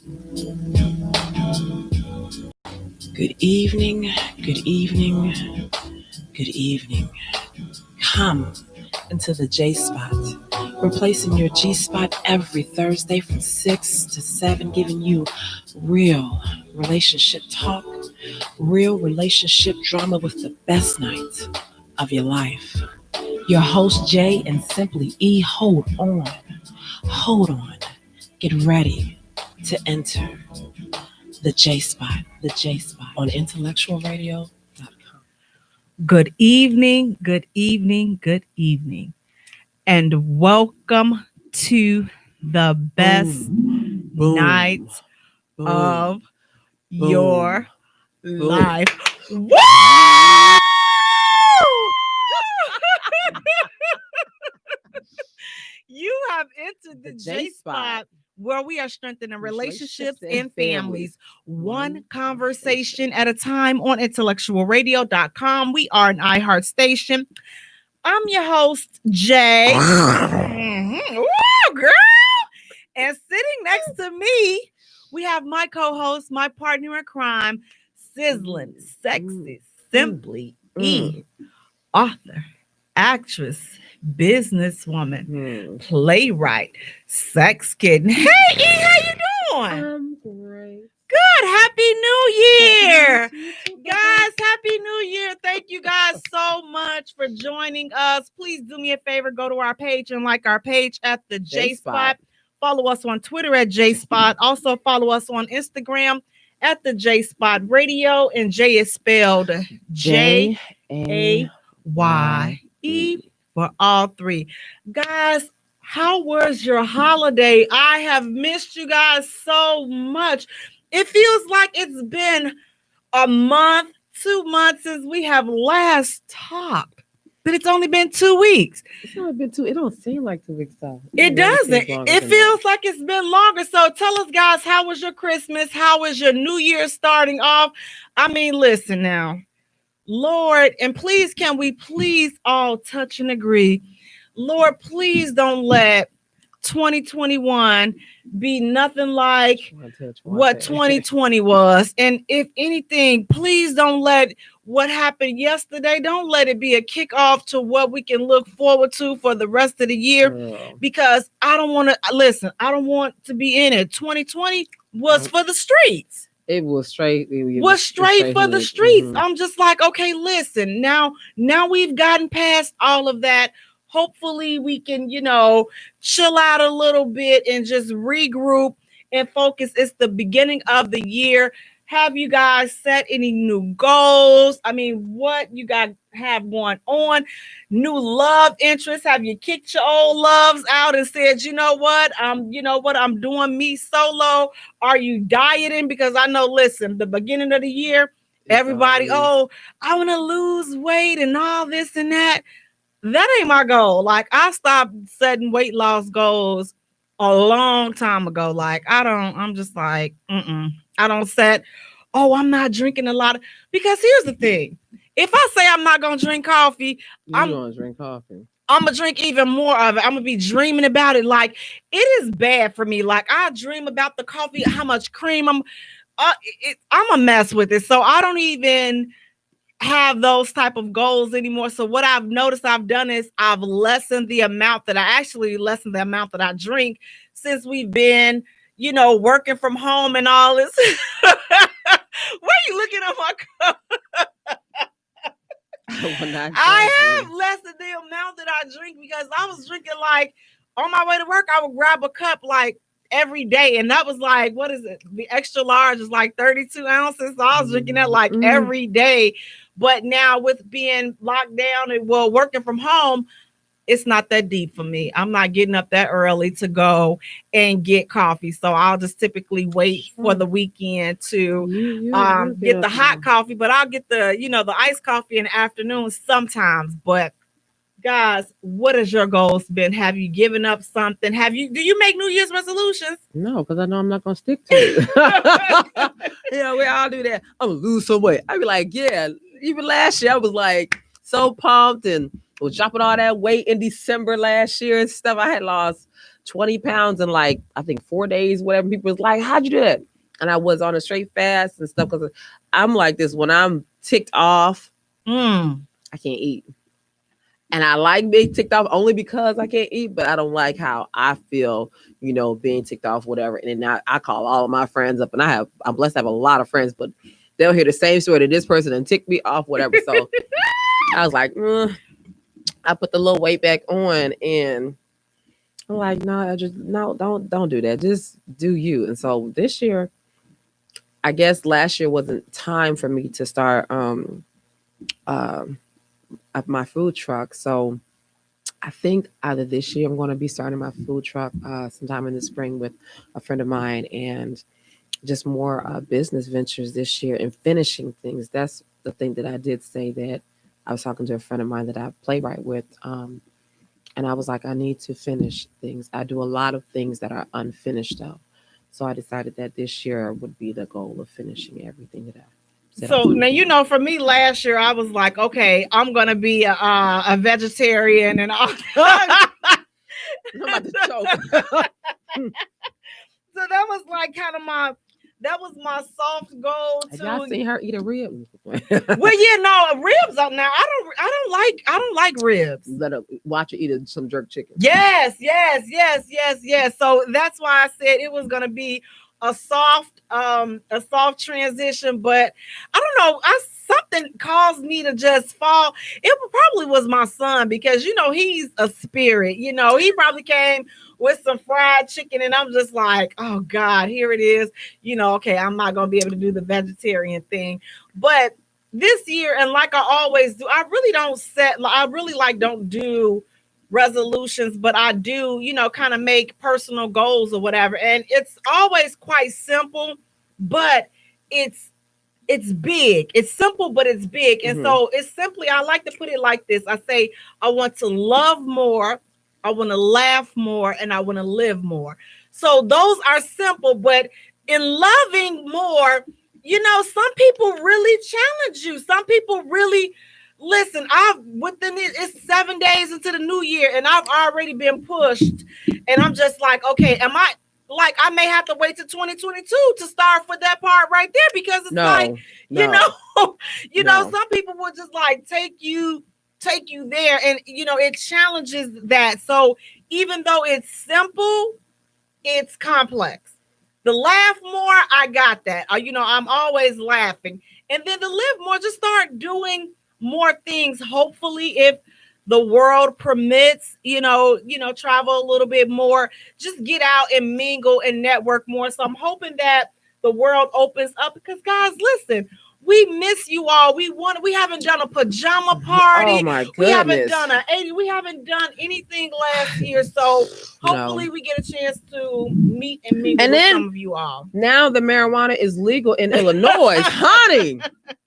Good evening, good evening, good evening. Come into the J Spot, replacing your G Spot every Thursday from 6 to 7, giving you real relationship talk, real relationship drama with the best night of your life. Your host, Jaye and Simply E, hold on, get ready to enter the J Spot on IntellectualRadio.com. Good evening, good evening, good evening, and welcome to the best night of your life. Woo! You have entered the J Spot, where we are strengthening relationships and families, one conversation at a time on IntellectualRadio.com. We are an iHeart station. I'm your host, Jaye. Ooh, girl. And sitting next to me, we have my co-host, my partner in crime, sizzling, sexy, Simply E, author, actress, businesswoman, playwright, sex kitten. Hey, E, how you doing? I'm great. Good. Happy New Year. Guys, Happy New Year. Thank you guys so much for joining us. Please do me a favor. Go to our page and like our page at the J Spot. Follow us on Twitter at J Spot. Also follow us on Instagram at the J Spot Radio. And J is spelled Jaye for all three. Guys, how was your holiday? I have missed you guys so much. It feels like it's been a month, 2 months since we have last talked. But it's only been 2 weeks. It's only been 2. It don't seem like 2 weeks though. It doesn't. It feels like it's been longer. So tell us, guys, how was your Christmas? How was your New Year starting off? I mean, listen now. Lord, and please, can we please all touch and agree? Lord, please don't let 2021 be nothing like what 2020 was. And if anything, please don't let what happened yesterday, don't let it be a kickoff to what we can look forward to for the rest of the year. Because I don't want to listen, I don't want to be in it. 2020 was for the streets. It was straight. It was straight for the streets. I'm just like, okay, listen, now we've gotten past all of that. Hopefully we can, chill out a little bit and just regroup and focus. It's the beginning of the year. Have you guys set any new goals? I mean, what you guys have going on? New love interests? Have you kicked your old loves out and said, you know what, I'm doing me solo? Are you dieting? Because I know, listen, the beginning of the year, everybody, I want to lose weight and all this and that. That ain't my goal. Like, I stopped setting weight loss goals a long time ago. Like, I'm just like, I don't set, I'm not drinking a lot. Because here's the thing. If I say I'm not going to drink coffee, I'm going to drink coffee. I'm going to drink even more of it. I'm going to be dreaming about it. Like, it is bad for me. Like, I dream about the coffee, how much cream I'm a mess with it. So I don't even have those type of goals anymore. So what I've noticed I've done is I've lessened the amount that I drink since we've been, working from home and all this. Why are you looking at my cup? I have lessened the amount that I drink because I was drinking, like, on my way to work, I would grab a cup like every day. And that was like, what is it? The extra large is like 32 ounces. So I was drinking that like every day. But now with being locked down and working from home, it's not that deep for me. I'm not getting up that early to go and get coffee. So I'll just typically wait for the weekend to get the hot coffee. But I'll get the iced coffee in the afternoon sometimes. But guys, what has your goals been? Have you given up something? Do you make New Year's resolutions? No, because I know I'm not going to stick to it. We all do that. I'm going to lose some weight. I'd be like, yeah. Even last year, I was like so pumped and was dropping all that weight in December last year and stuff. I had lost 20 pounds in like, I think 4 days, whatever. People was like, how'd you do that? And I was on a straight fast and stuff. Cause I'm like this, when I'm ticked off, I can't eat. And I like being ticked off only because I can't eat, but I don't like how I feel, being ticked off, whatever. And then I call all of my friends up, and I'm blessed to have a lot of friends, but they'll hear the same story to this person and tick me off, whatever. So I was like, I put the little weight back on, and I'm like, no, don't do that. Just do you. And so this year, I guess last year wasn't time for me to start my food truck. So I think either this year I'm going to be starting my food truck sometime in the spring with a friend of mine, and just more business ventures this year and finishing things. That's the thing that I did say, that I was talking to a friend of mine that I playwright with. And I was like, I need to finish things. I do a lot of things that are unfinished though. So I decided that this year would be the goal of finishing everything that I set So out. now, for me last year, I was like, okay, I'm going to be a vegetarian and all. I'm about to choke. So that was like kind of that was my soft goal Have to. y'all seen her eat a rib? Well, yeah, no, ribs up now. I don't like ribs. Let her watch her eat some jerk chicken. Yes. So that's why I said it was gonna be a soft transition, but I don't know. Something caused me to just fall. It probably was my son, because he's a spirit. He probably came with some fried chicken, and I'm just like, oh God, here it is. Okay, I'm not gonna be able to do the vegetarian thing, but this year, and like I always do, I really don't do resolutions, but I do, kind of make personal goals or whatever. And it's always quite simple, but it's big. It's simple, but it's big. And so it's simply, I like to put it like this. I say, I want to love more, I want to laugh more, and I want to live more. So those are simple, but in loving more, some people really challenge you. Some people really listen. It's 7 days into the new year, and I've already been pushed, and I'm just like, okay, I may have to wait till 2022 to start for that part right there, because it's some people will just like take you there, and it challenges that. So even though it's simple, it's complex. The laugh more, I got that. I'm always laughing. And then to live more, just start doing more things. Hopefully, if the world permits, travel a little bit more, just get out and mingle and network more. So I'm hoping that the world opens up, because guys, listen, we miss you all. We haven't done a pajama party. Oh my goodness. We haven't done we haven't done anything last year. So hopefully we get a chance to meet and mingle with some of you all. Now the marijuana is legal in Illinois, honey.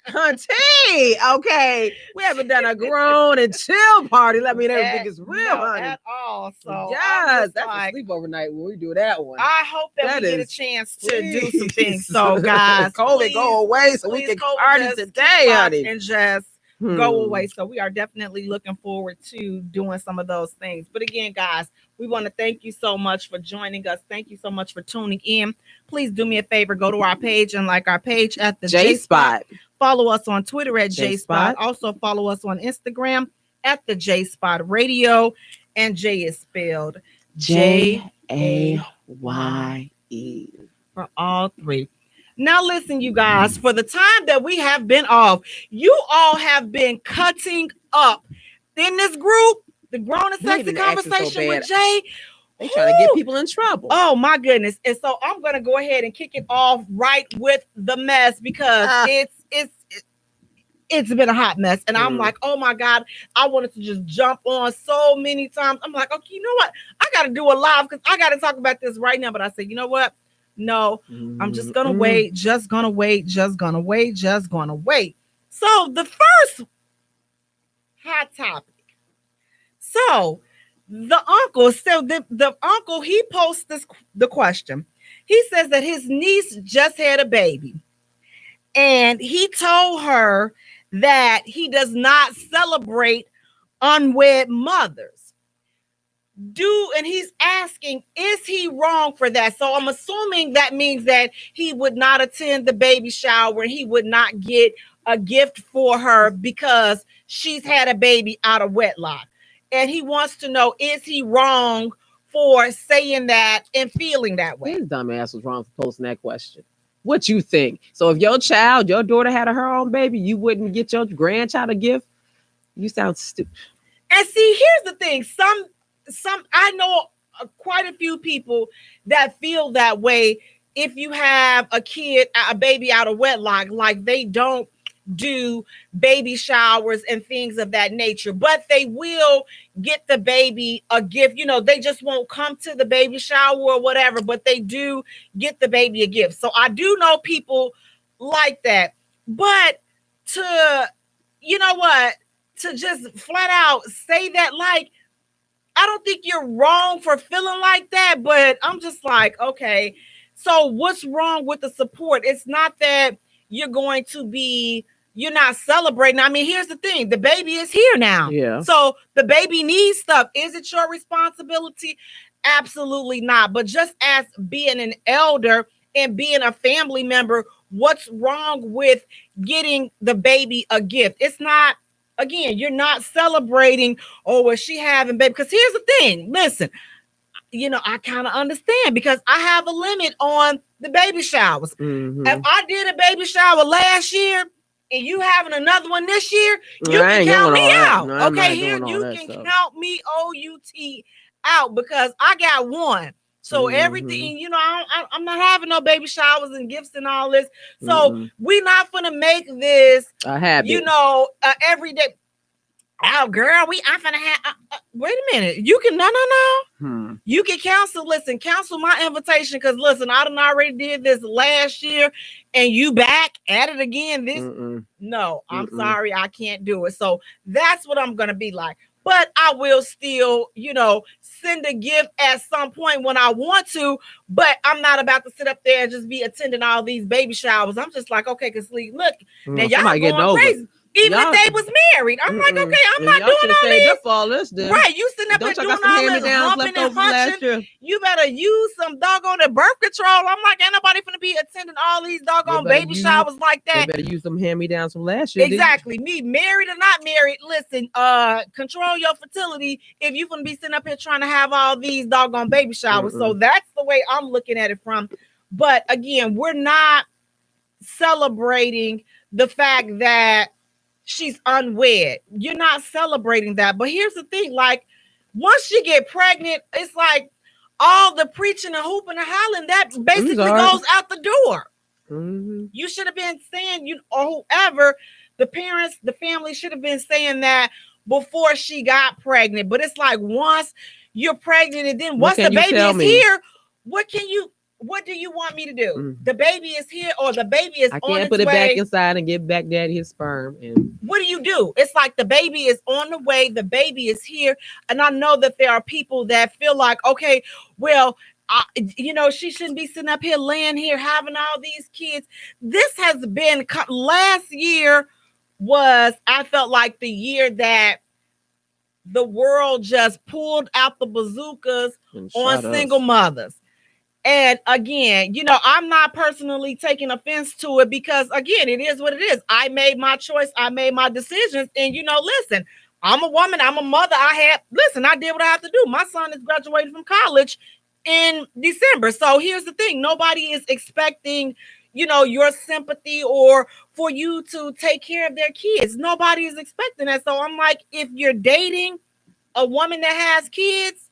Hunty, okay. We haven't done a grown and chill party. Let me know everything is real, honey. At all. So yes, that's like a sleepover night when we do that one. I hope that we get a chance to do some things. So guys, COVID go away so we can party today, honey. And just go away. So we are definitely looking forward to doing some of those things. But again, guys, we want to thank you so much for joining us. Thank you so much for tuning in. Please do me a favor, go to our page and like our page at the J Spot. Follow us on Twitter at J Spot. Also follow us on Instagram at the J Spot Radio. And Jay is spelled Jaye for all three. Now listen, you guys, for the time that we have been off, you all have been cutting up in this group, the Grown and Sexy Conversation with Jay. They trying to get people in trouble. Oh my goodness. And so I'm going to go ahead and kick it off right with the mess, because it's been a hot mess. And I'm like, oh my God, I wanted to just jump on so many times. I'm like, okay, you know what? I got to do a live, because I got to talk about this right now. But I said, you know what? No, I'm just going to wait, just going to wait. So the first hot topic. So the uncle, the uncle, he posts the question. He says that his niece just had a baby, and he told her that he does not celebrate unwed mothers. and he's asking, is he wrong for that? So I'm assuming that means that he would not attend the baby shower and he would not get a gift for her because she's had a baby out of wedlock. And he wants to know, is he wrong for saying that and feeling that way? His dumb ass was wrong for posting that question. What you think? So if your daughter had her own baby, you wouldn't get your grandchild a gift? You sound stupid. And see, here's the thing. I know quite a few people that feel that way. If you have a baby out of wedlock, like they don't do baby showers and things of that nature, but they will get the baby a gift. They just won't come to the baby shower or whatever, but they do get the baby a gift. So I do know people like that. But to just flat out say that, like, I don't think you're wrong for feeling like that, but I'm just like, okay, so what's wrong with the support? It's not that you're not celebrating. I mean, here's the thing. The baby is here now. Yeah. So the baby needs stuff. Is it your responsibility? Absolutely not. But just as being an elder and being a family member, what's wrong with getting the baby a gift? It's not, again, you're not celebrating, was she having baby? Because here's the thing. Listen, I kind of understand because I have a limit on the baby showers. Mm-hmm. If I did a baby shower last year and you having another one this year, you can count me out. Okay, here you can count me OUT out because I got one. So everything, I'm not having no baby showers and gifts and all this. So we're not gonna make this a habit. Everyday. Oh, girl, I'm finna have. Wait a minute. You can no. You can cancel. Listen, cancel my invitation because listen, I done already did this last year, and you back at it again. No, I'm sorry, I can't do it. So that's what I'm gonna be like. But I will still, send a gift at some point when I want to. But I'm not about to sit up there and just be attending all these baby showers. I'm just like, okay, cause look, now y'all going crazy. Even if they was married, I'm like, okay, I'm not doing all this. Right, you sitting up there doing all this humping and hunching. You better use some doggone birth control. I'm like, ain't nobody finna be attending all these doggone baby showers like that. You better use some hand-me-downs from last year. Exactly. Me, married or not married, listen, control your fertility if you finna be sitting up here trying to have all these doggone baby showers. So that's the way I'm looking at it from. But again, we're not celebrating the fact that she's unwed. You're not celebrating that. But here's the thing, like, once you get pregnant, it's like all the preaching and hooping and hollering, that basically goes out the door. You should have been saying, or whoever, the parents, the family should have been saying that before she got pregnant. But it's like, once you're pregnant and then once the baby is here, what do you want me to do? The baby is here, or the baby is on its way. I can't put it back inside and give back daddy his sperm. And what do? It's like the baby is on the way. The baby is here. And I know that there are people that feel like, okay, well, she shouldn't be sitting up here, laying here, having all these kids. This has been, last year I felt like the year that the world just pulled out the bazookas on single mothers. And again, I'm not personally taking offense to it because, again, it is what it is. I made my choice. I made my decisions. And, listen, I'm a woman. I'm a mother. I did what I have to do. My son is graduating from college in December. So here's the thing. Nobody is expecting, your sympathy or for you to take care of their kids. Nobody is expecting that. So I'm like, if you're dating a woman that has kids,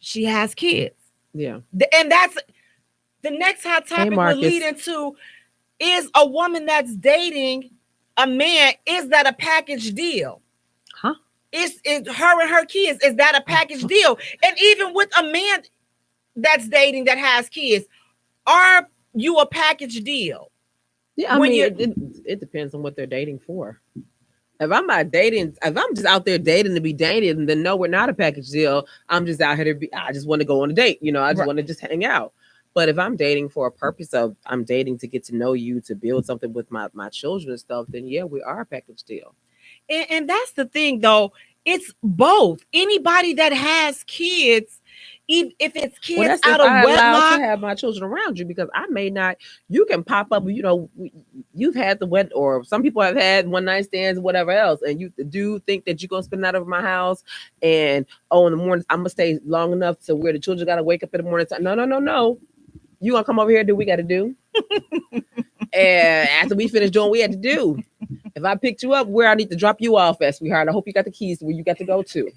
she has kids. Yeah. And that's the next hot topic we're leading to, is a woman that's dating a man. Is that a package deal? Huh? Is her and her kids, is that a package deal? And even with a man that's dating that has kids, are you a package deal? Yeah, I mean, it depends on what they're dating for. If I'm just out there dating to be dated, then no, we're not a package deal. I'm just out here I just want to go on a date. I just want to just hang out. But if I'm dating for a purpose of, I'm dating to get to know you, to build something with my children and stuff, then yeah, we are a package deal. And that's the thing, though. It's both. Anybody that has kids, if it's kids Well, that's out if of I allow wedlock, to have my children around you, because I may not. You can pop up, you've had the wet, or some people have had one night stands, whatever else, and you do think that you're gonna spend the night over my house, and in the morning I'm gonna stay long enough to where the children gotta wake up in the morning. No. You gonna come over here and do what we gotta do, and after we finish doing what we had to do, if I picked you up, where I need to drop you off at, sweetheart, I hope you got the keys to where you got to go to.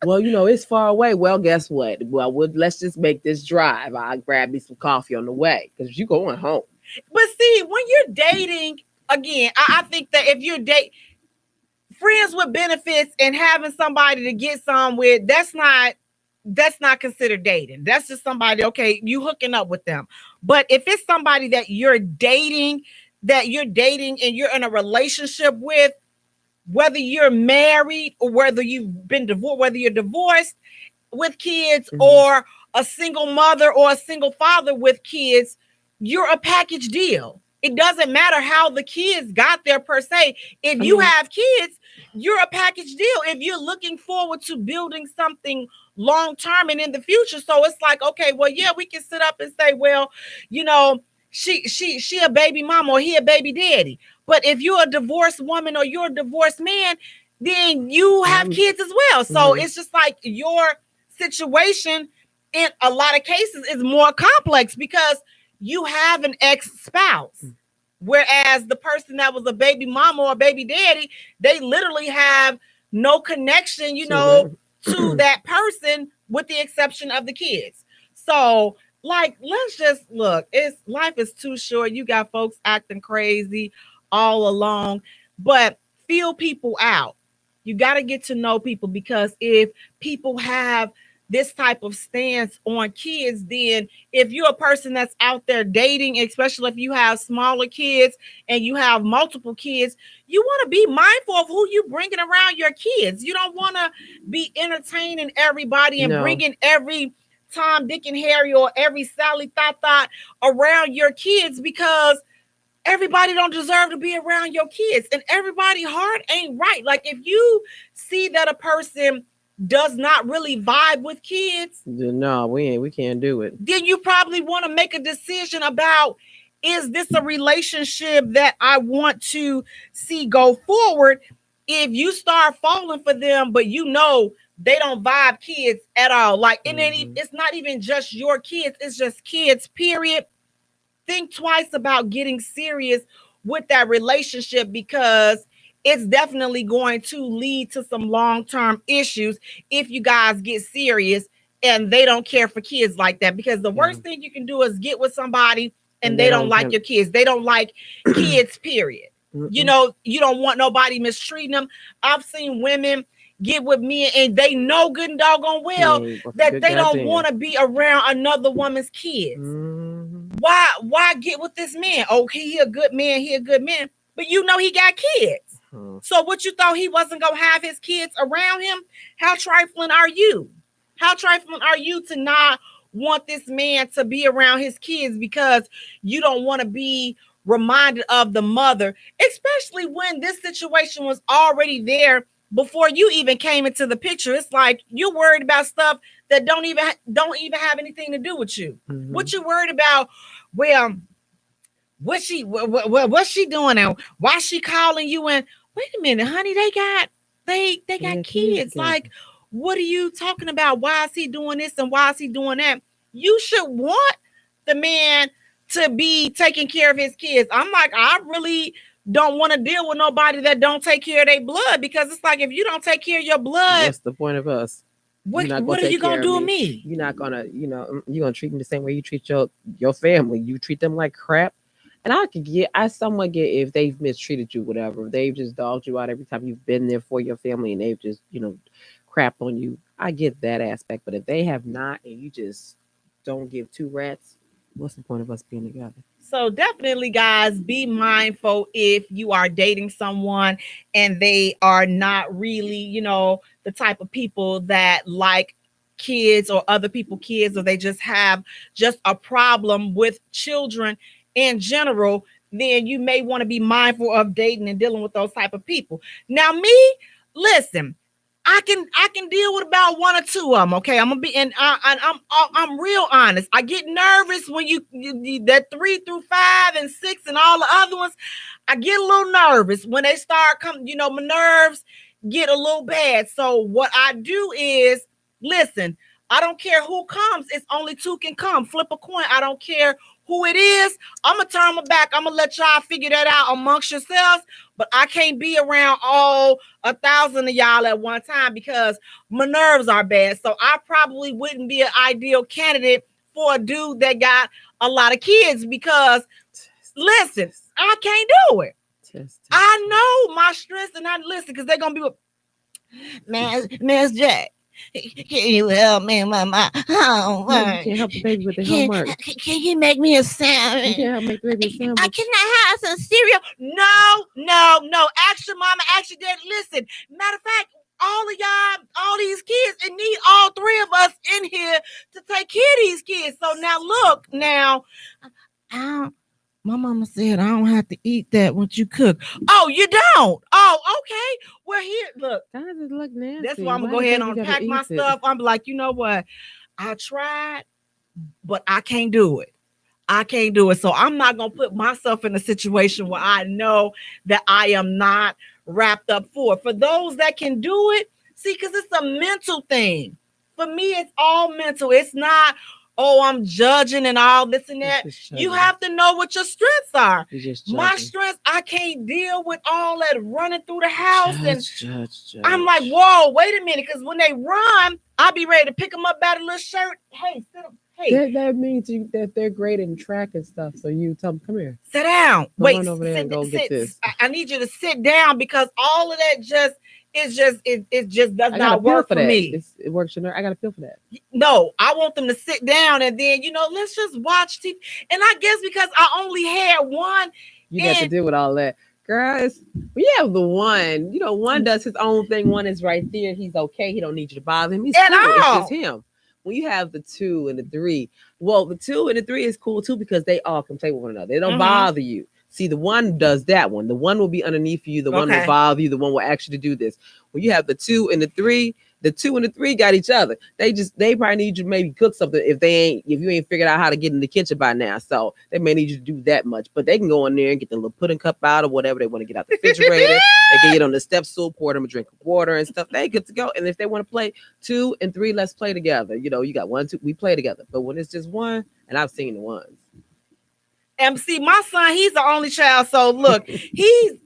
Well, it's far away. Well, guess what? Well, let's just make this drive. I'll grab me some coffee on the way because you going home. But see, when you're dating, again, I think that if you're friends with benefits and having somebody to get some with, that's not considered dating. That's just somebody, okay, you hooking up with them. But if it's somebody that you're dating and you're in a relationship with, whether you're married or whether you've been divorced, whether you're divorced with kids, or a single mother or a single father with kids, you're a package deal. It doesn't matter how the kids got there per se. If you have kids, you're a package deal. If you're looking forward to building something long term and in the future. So it's like, okay, well, yeah, we can sit up and say, well, she a baby mama or he a baby daddy. But if you're a divorced woman or you're a divorced man, then you have kids as well. So it's just like your situation in a lot of cases is more complex because you have an ex-spouse. Whereas the person that was a baby mama or a baby daddy, they literally have no connection, to that person with the exception of the kids. So like, let's just look, life is too short. You got folks acting crazy all along, but feel people out. You got to get to know people, because if people have this type of stance on kids, then if you're a person that's out there dating, especially if you have smaller kids and you have multiple kids, you want to be mindful of who you bringing around your kids. You don't want to be entertaining everybody and bringing every Tom, Dick, and Harry or every Sally Thought around your kids, because everybody don't deserve to be around your kids, and everybody heart ain't right. Like if you see that a person does not really vibe with kids, no, we can't do it. Then you probably want to make a decision about, is this a relationship that I want to see go forward? If you start falling for them, but they don't vibe kids at all, like, and then it's not even just your kids, it's just kids, period. Think twice about getting serious with that relationship, because it's definitely going to lead to some long-term issues if you guys get serious and they don't care for kids like that. Because the worst thing you can do is get with somebody and they don't like your kids. They don't like kids, period. You don't want nobody mistreating them. I've seen women get with men and they know good and doggone well that they don't want to be around another woman's kids. Why get with this man? Oh, he a good man, but he got kids. So what, you thought he wasn't gonna have his kids around him? How trifling are you? How trifling are you to not want this man to be around his kids because you don't want to be reminded of the mother, especially when this situation was already there before you even came into the picture? It's like you're worried about stuff that don't even have anything to do with you. What you worried about? Well, what's she doing now? Why she calling you? And wait a minute, honey, they got kids. Like, what are you talking about? Why is he doing this and why is he doing that? You should want the man to be taking care of his kids. I'm like, I really don't want to deal with nobody that don't take care of their blood, because it's like, if you don't take care of your blood, what's the point of us? What are you gonna do with me? You're not gonna, you're gonna treat them the same way you treat your family. You treat them like crap. And I somewhat get if they've mistreated you, whatever. They've just dogged you out every time you've been there for your family, and they've just, crap on you. I get that aspect. But if they have not, and you just don't give two rats, what's the point of us being together? So definitely, guys, be mindful if you are dating someone and they are not really, the type of people that like kids or other people kids, or they just have just a problem with children in general, then you may want to be mindful of dating and dealing with those type of people. Now, listen, I can deal with about one or two of them. Okay, I'm gonna be, and I'm real honest. I get nervous when you that 3 through 5 and 6 and all the other ones. I get a little nervous when they start coming. You know, my nerves get a little bad. So what I do is listen. I don't care who comes. It's only 2 can come. Flip a coin. I don't care who it is. I'm gonna turn my back. I'm gonna let y'all figure that out amongst yourselves. But I can't be around all 1,000 of y'all at one time because my nerves are bad. So I probably wouldn't be an ideal candidate for a dude that got a lot of kids because, listen, I can't do it. I know my stress, and I listen because they're gonna be with Miss Jaye. Can you help me with my homework? You can't help the baby with the homework. Can you make me a sandwich? You can't help make the baby a sandwich. I cannot have some cereal. No. Action, mama, action, dad. Listen, matter of fact, all of y'all, all these kids, and need all 3 of us in here to take care of these kids. So now, look, my mama said I don't have to eat that once you cook. Oh, you don't? Oh, okay. Well, here, look. That doesn't look nasty. That's why I'm going to go ahead and unpack my stuff. I'm like, you know what? I tried, but I can't do it. So I'm not going to put myself in a situation where I know that I am not wrapped up for. For those that can do it, see, because it's a mental thing. For me, it's all mental. It's not, I'm judging and all this and that. You have to know what your strengths are. My strengths, I can't deal with all that running through the house. Judge. I'm like, whoa, wait a minute. Because when they run, I'll be ready to pick them up by the little shirt. Hey, sit up. Hey. That means that they're great in track and stuff. So you tell them, come here. Sit down. Wait, run over there and go get this. I need you to sit down because all of that it just does not work for me. It works. I got to feel for that. No, I want them to sit down and then, let's just watch TV. And I guess because I only had one. You got to deal with all that. Girl, we have the one. One does his own thing. One is right there. He's okay. He don't need you to bother him. He's cool. It's just him. When you have the 2 and the 3, well, the 2 and the 3 is cool too because they all can play with one another. They don't bother you. See, the one does that one. The one will be underneath you. The one will bother you. The one will actually do this. When you have the 2 and the 3, the 2 and the 3 got each other. They probably need you to maybe cook something if you ain't figured out how to get in the kitchen by now. So they may need you to do that much. But they can go in there and get the little pudding cup out or whatever they want to get out the refrigerator. They can get on the step stool, pour them a drink of water and stuff. They good to go. And if they want to play 2 and 3, let's play together. You got 1, 2, we play together. But when it's just one, and I've seen the ones. And see, my son, he's the only child. So look, he's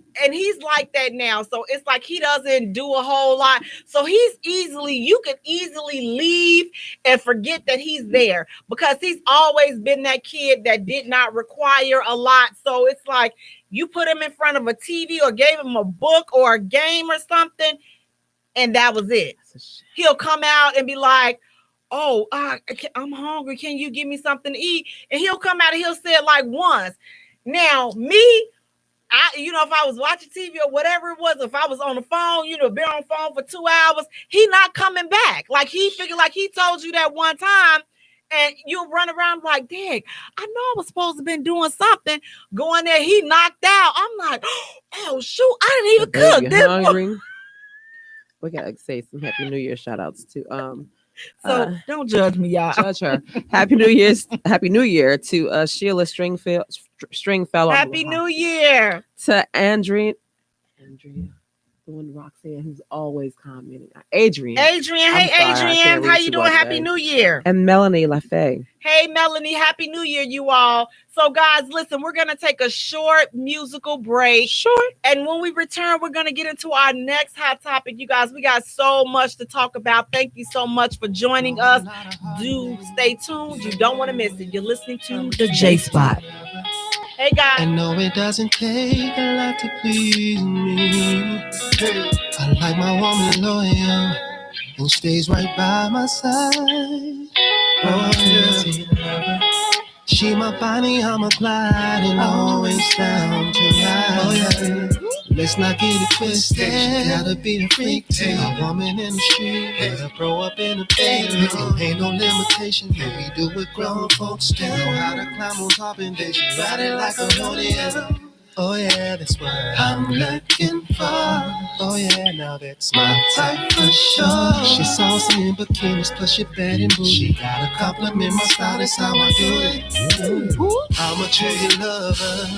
like that now. So it's like he doesn't do a whole lot. So you can easily leave and forget that he's there because he's always been that kid that did not require a lot. So it's like you put him in front of a TV or gave him a book or a game or something, and that was it. He'll come out and be like, I'm hungry. Can you give me something to eat? And he'll come out and he'll say it like once. Now, me, if I was watching TV or whatever it was, if I was on the phone, been on the phone for 2 hours, he not coming back. Like he figured like he told you that one time and you'll run around like, dang, I know I was supposed to been doing something. Going there, he knocked out. I'm like, oh, shoot, I didn't even cook. Hungry. We got to say some Happy New Year shout outs to So don't judge me, y'all. Judge her. Happy New Year to Sheila Stringfellow. Happy New Year to Andrea, the one Roxanne who's always commenting. Adrian. Hey Adrian, how you doing? Happy New Year. And Melanie LaFay. Hey Melanie, Happy New Year, you all. So guys, listen, we're gonna take a short musical break. And when we return, we're gonna get into our next hot topic. You guys, we got so much to talk about. Thank you so much for joining us. Do stay tuned. You don't want to miss it. You're listening to the J Spot. Hey guys. I know it doesn't take a lot to please me. I like my woman loyal and stays right by my side. Oh, yeah. She my Bonnie, I'm a Clyde, and always down to ride. Oh, yeah. Let's not get it twisted. She gotta be a freak too. A woman in the street, gotta grow up in a bedroom. Ain't no limitation, yeah, we do what grown folks do. Know how to climb on top and then she ride it like a rodeo. Oh yeah, that's what I'm looking for. Oh yeah, now that's my type for sure. She's saucy in bikinis, plus she bad and bougie. She gotta compliment my style, that's how I do it. I'm a true lover.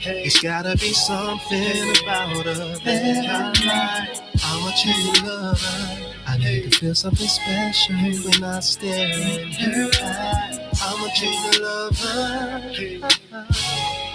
It's gotta be something about her that I like. I'm a true lover. I need to feel something special when I stare in her eyes. I'm a true lover.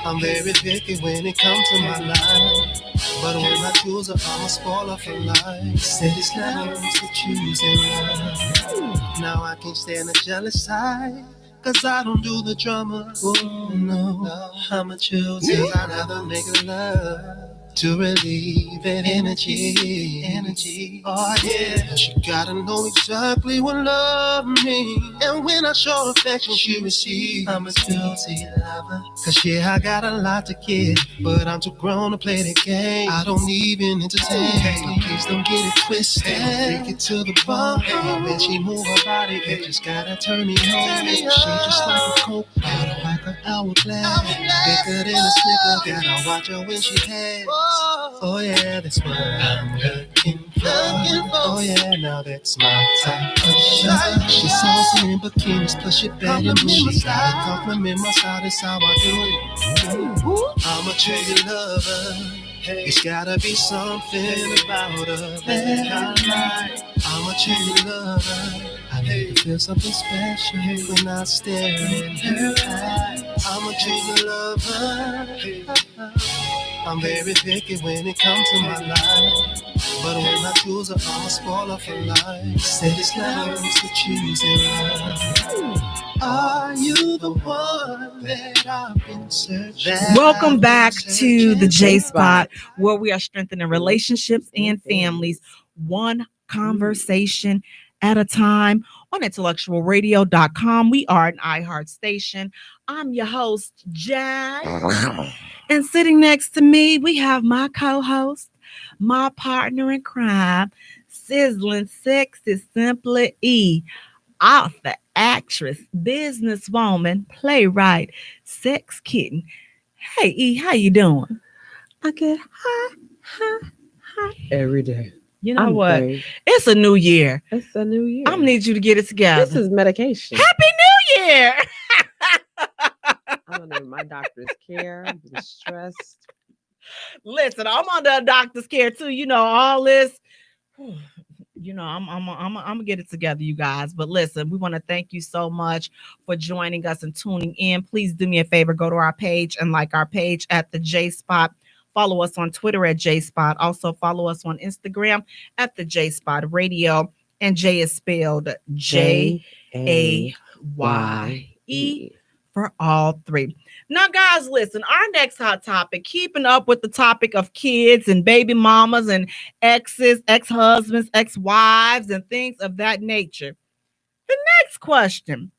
I'm very picky when it comes to my life. But when I choose her, I'm a spoiler for life. Said it's levels to choosing love. Now I can't stand the jealous side, 'cause I don't do the drama. Oh no, I'm a choosing. I never make love to relieve that energy. Oh yeah, she gotta know exactly what love means. And when I show affection, she receives. I'm a guilty lover. 'Cause yeah, I got a lot to give, but I'm too grown to play the game. I don't even entertain. Please don't get it twisted. Take it to the bar. When she move her body, it just gotta turn me on. She just like a coke bottle, like an hourglass. Bigger than a snicker. Gotta watch her when she has. Oh yeah, that's what I'm looking for. Oh yeah, now that's my type of shot. She's saucy in bikinis, plus she bad and bougie. She gotta compliment my style, that's how I do it. I'm a trigger lover. It's gotta be something about her that I like. I'm a trigger lover. I need to feel something special when I stare in her eyes. I'm a trigger lover. I'm very picky when it comes to my life. But when I choose her, I'm a spoiler for life. Said it's levels to choosing love. Are you the one that I've been searching? Welcome back to the J Spot, where we are strengthening relationships and families, one conversation at a time, on IntellectualRadio.com. We are an iHeart station. I'm your host, Jaye. And sitting next to me, we have my co-host, my partner in crime, sizzling sexy Simply E, author, actress, businesswoman, playwright, sex kitten. Hey E, how you doing? I get high every day. You know I'm what? great. It's a new year. It's a new year. I'm gonna need you to get it together. This is medication. Happy New Year! I'm under my doctor's care. I'm stressed. Listen, I'm under a doctor's care too. You know, all this. You know, I'm gonna get it together, you guys. But listen, we want to thank you so much for joining us and tuning in. Please do me a favor, go to our page and like our page at the J Spot. Follow us on Twitter at J Spot. Also follow us on Instagram at the J Spot Radio. And Jay is spelled Jaye for all three. Now, guys, listen, our next hot topic, keeping up with the topic of kids and baby mamas and exes, ex-husbands, ex-wives, and things of that nature. The next question,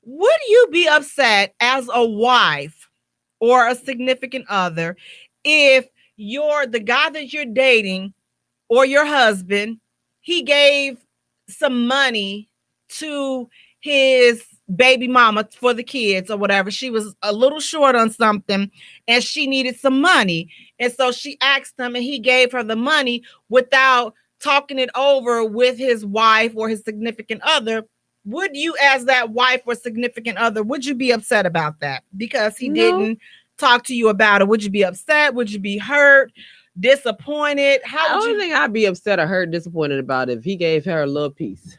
would you be upset as a wife or a significant other if the guy that you're dating or your husband, he gave some money to his baby mama for the kids or whatever? She was a little short on something and she needed some money. And so she asked him and he gave her the money without talking it over with his wife or his significant other. Would you, as that wife or significant other, would you be upset about that because he didn't talk to you about it? Would you be upset? Would you be hurt, disappointed? How would you think I'd be upset or hurt, disappointed about it if he gave her a little piece?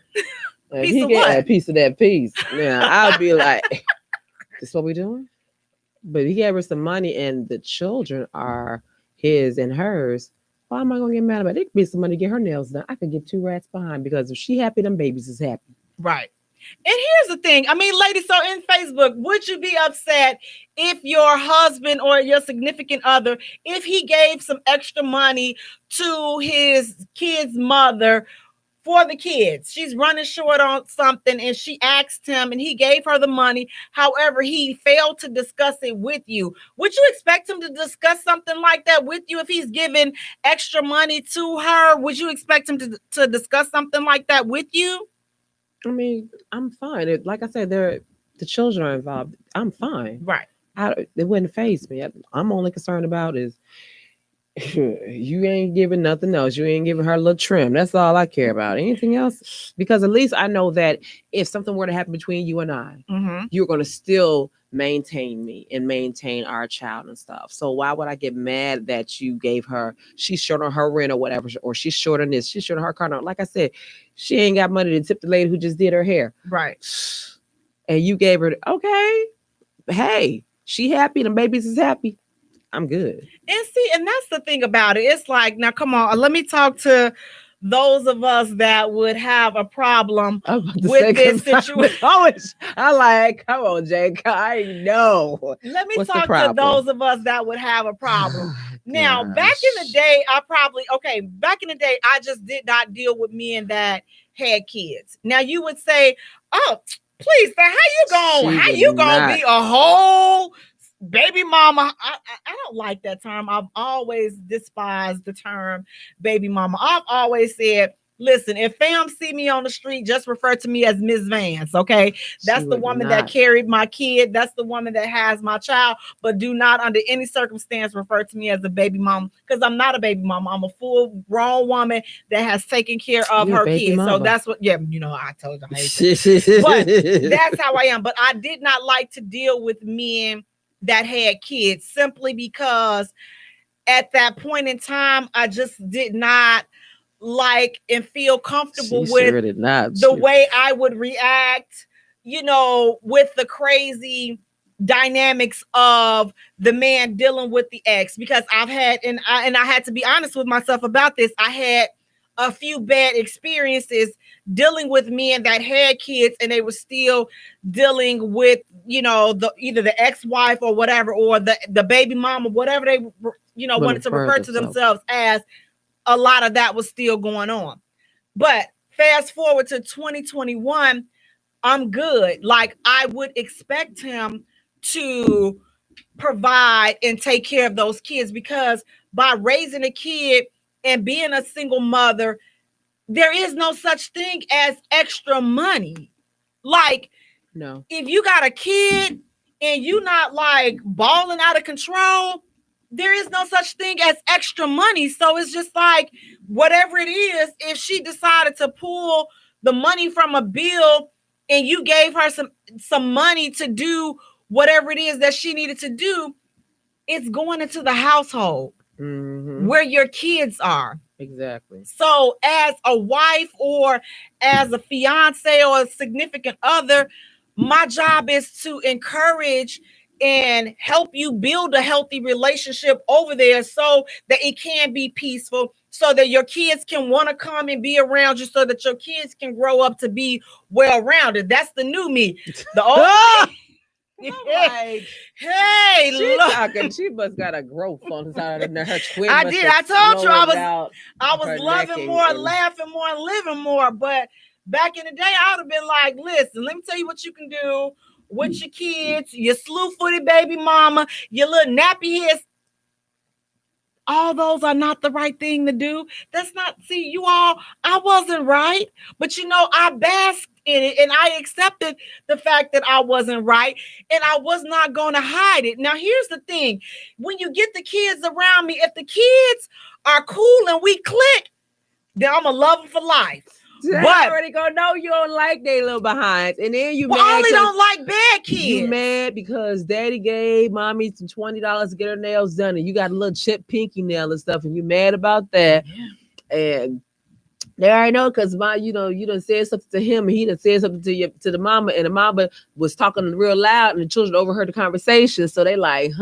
If Piece he of get what? a piece of that piece, yeah, I'll be like, "This what we doing?" But he gave her some money, and the children are his and hers. Why am I gonna get mad about it? It could be some money to get her nails done. I could get 2 rats behind because if she happy, them babies is happy. Right. And here's the thing. I mean, ladies, so in Facebook, would you be upset if your husband or your significant other, if he gave some extra money to his kid's mother for the kids? She's running short on something and she asked him and he gave her the money. However, he failed to discuss it with you. Would you expect him to discuss something like that with you if he's giving extra money to her? Would you expect him to discuss something like that with you? I mean, I'm fine. Like I said, the children are involved. I'm fine. Right. It wouldn't faze me. I'm only concerned about is you ain't giving nothing else. You ain't giving her a little trim. That's all I care about. Anything else? Because at least I know that if something were to happen between you and I, you're going to still maintain me and maintain our child and stuff. So why would I get mad that you gave her, she's short on her rent or whatever, or she's short on this, she's short on her car note. Like I said, she ain't got money to tip the lady who just did her hair. Right. And you gave her, okay, hey, she happy, the babies is happy. I'm good. And see, and that's the thing about it. It's like, now come on, let me talk to those of us that would have a problem with this situation. I like, come on, Jaye. I know. Let me talk to those of us that would have a problem. Now, back in the day, back in the day, I just did not deal with men that had kids. Now you would say, oh, please, how you gonna be a whole baby mama? I don't like that term. I've always despised the term baby mama. I've always said, listen, if fam see me on the street, just refer to me as Ms. Vance, okay? That's the woman that carried my kid. That's the woman that has my child. But do not under any circumstance refer to me as a baby mama, because I'm not a baby mama. I'm a full grown woman that has taken care of her kids. So that's what, I told you I hate it. But that's how I am. But I did not like to deal with men that had kids simply because at that point in time, I just did not like and feel comfortable with the way I would react, with the crazy dynamics of the man dealing with the ex, because I've had, and I had to be honest with myself about this. I had a few bad experiences dealing with men that had kids, and they were still dealing with, either the ex-wife or whatever, or the baby mama, whatever they, wanted to refer to themselves as. A lot of that was still going on. But fast forward to 2021, I'm good. Like, I would expect him to provide and take care of those kids, because by raising a kid and being a single mother, there is no such thing as extra money. Like, no, if you got a kid and you not like balling out of control, there is no such thing as extra money. So it's just like, whatever it is, if she decided to pull the money from a bill and you gave her some money to do whatever it is that she needed to do, it's going into the household where your kids are. Exactly. So as a wife or as a fiance or a significant other, my job is to encourage and help you build a healthy relationship over there so that it can be peaceful, so that your kids can want to come and be around you, so that your kids can grow up to be well-rounded. That's the new me. The old me. Hey, look. She must got a growth on the side of her twin. I did. I told you I was loving more, laughing more, and living more. But back in the day, I would have been like, listen, let me tell you what you can do with your kids, your slew-footed baby mama, your little nappy heads. All those are not the right thing to do. That's not, see, you all, I wasn't right, but I basked in it and I accepted the fact that I wasn't right, and I was not going to hide it. Now, here's the thing. When you get the kids around me, if the kids are cool and we click, then I'm going to love them for life. But I already gonna know you don't like they little behinds, and then you only don't like bad kids. You mad because daddy gave mommy some $20 to get her nails done, and you got a little chip pinky nail and stuff, and you mad about that. Yeah. And they already know, because you done said something to him, and he done said something to the mama, and the mama was talking real loud, and the children overheard the conversation, so they like,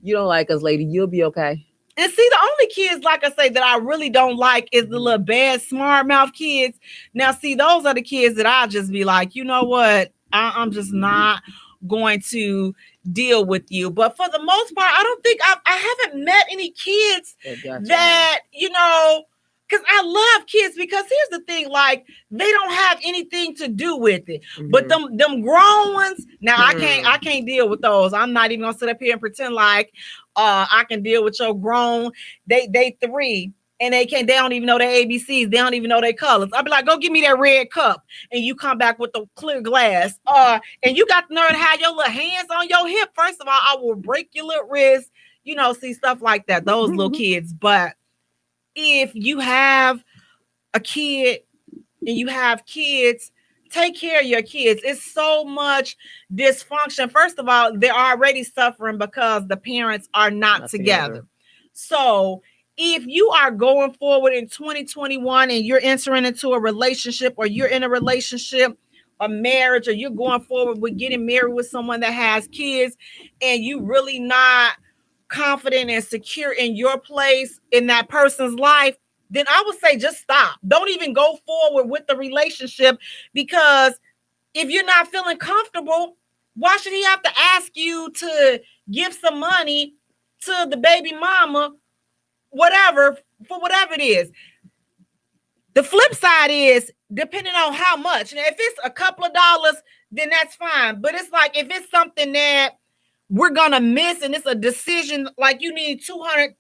you don't like us, lady, you'll be okay. And see, the only kids, like I say, that I really don't like is the little bad, smart mouth kids. Now, see, those are the kids that I'll just be like, you know what? I'm just not going to deal with you. But for the most part, I don't think I haven't met any kids that, because I love kids, because here's the thing, like, they don't have anything to do with it. But them grown ones, now I can't deal with those. I'm not even gonna sit up here and pretend like I can deal with your grown. They 3. and they don't even know their ABCs. They don't even know their colors. I'll be like, go give me that red cup. And you come back with the clear glass. And you got the nerve to have your little hands on your hip. First of all, I will break your little wrist. See stuff like that. Those little kids. But if you have a kid and you have kids, take care of your kids. It's so much dysfunction. First of all, they're already suffering because the parents are not together. So if you are going forward in 2021 and you're entering into a relationship, or you're in a relationship, a marriage, or you're going forward with getting married with someone that has kids, and you really not confident and secure in your place in that person's life, then I would say just stop. Don't even go forward with the relationship, because if you're not feeling comfortable, why should he have to ask you to give some money to the baby mama, whatever, for whatever it is? The flip side is, depending on how much. Now, if it's a couple of dollars, then that's fine. But it's like, if it's something that we're gonna miss, and it's a decision, like you need $2,000,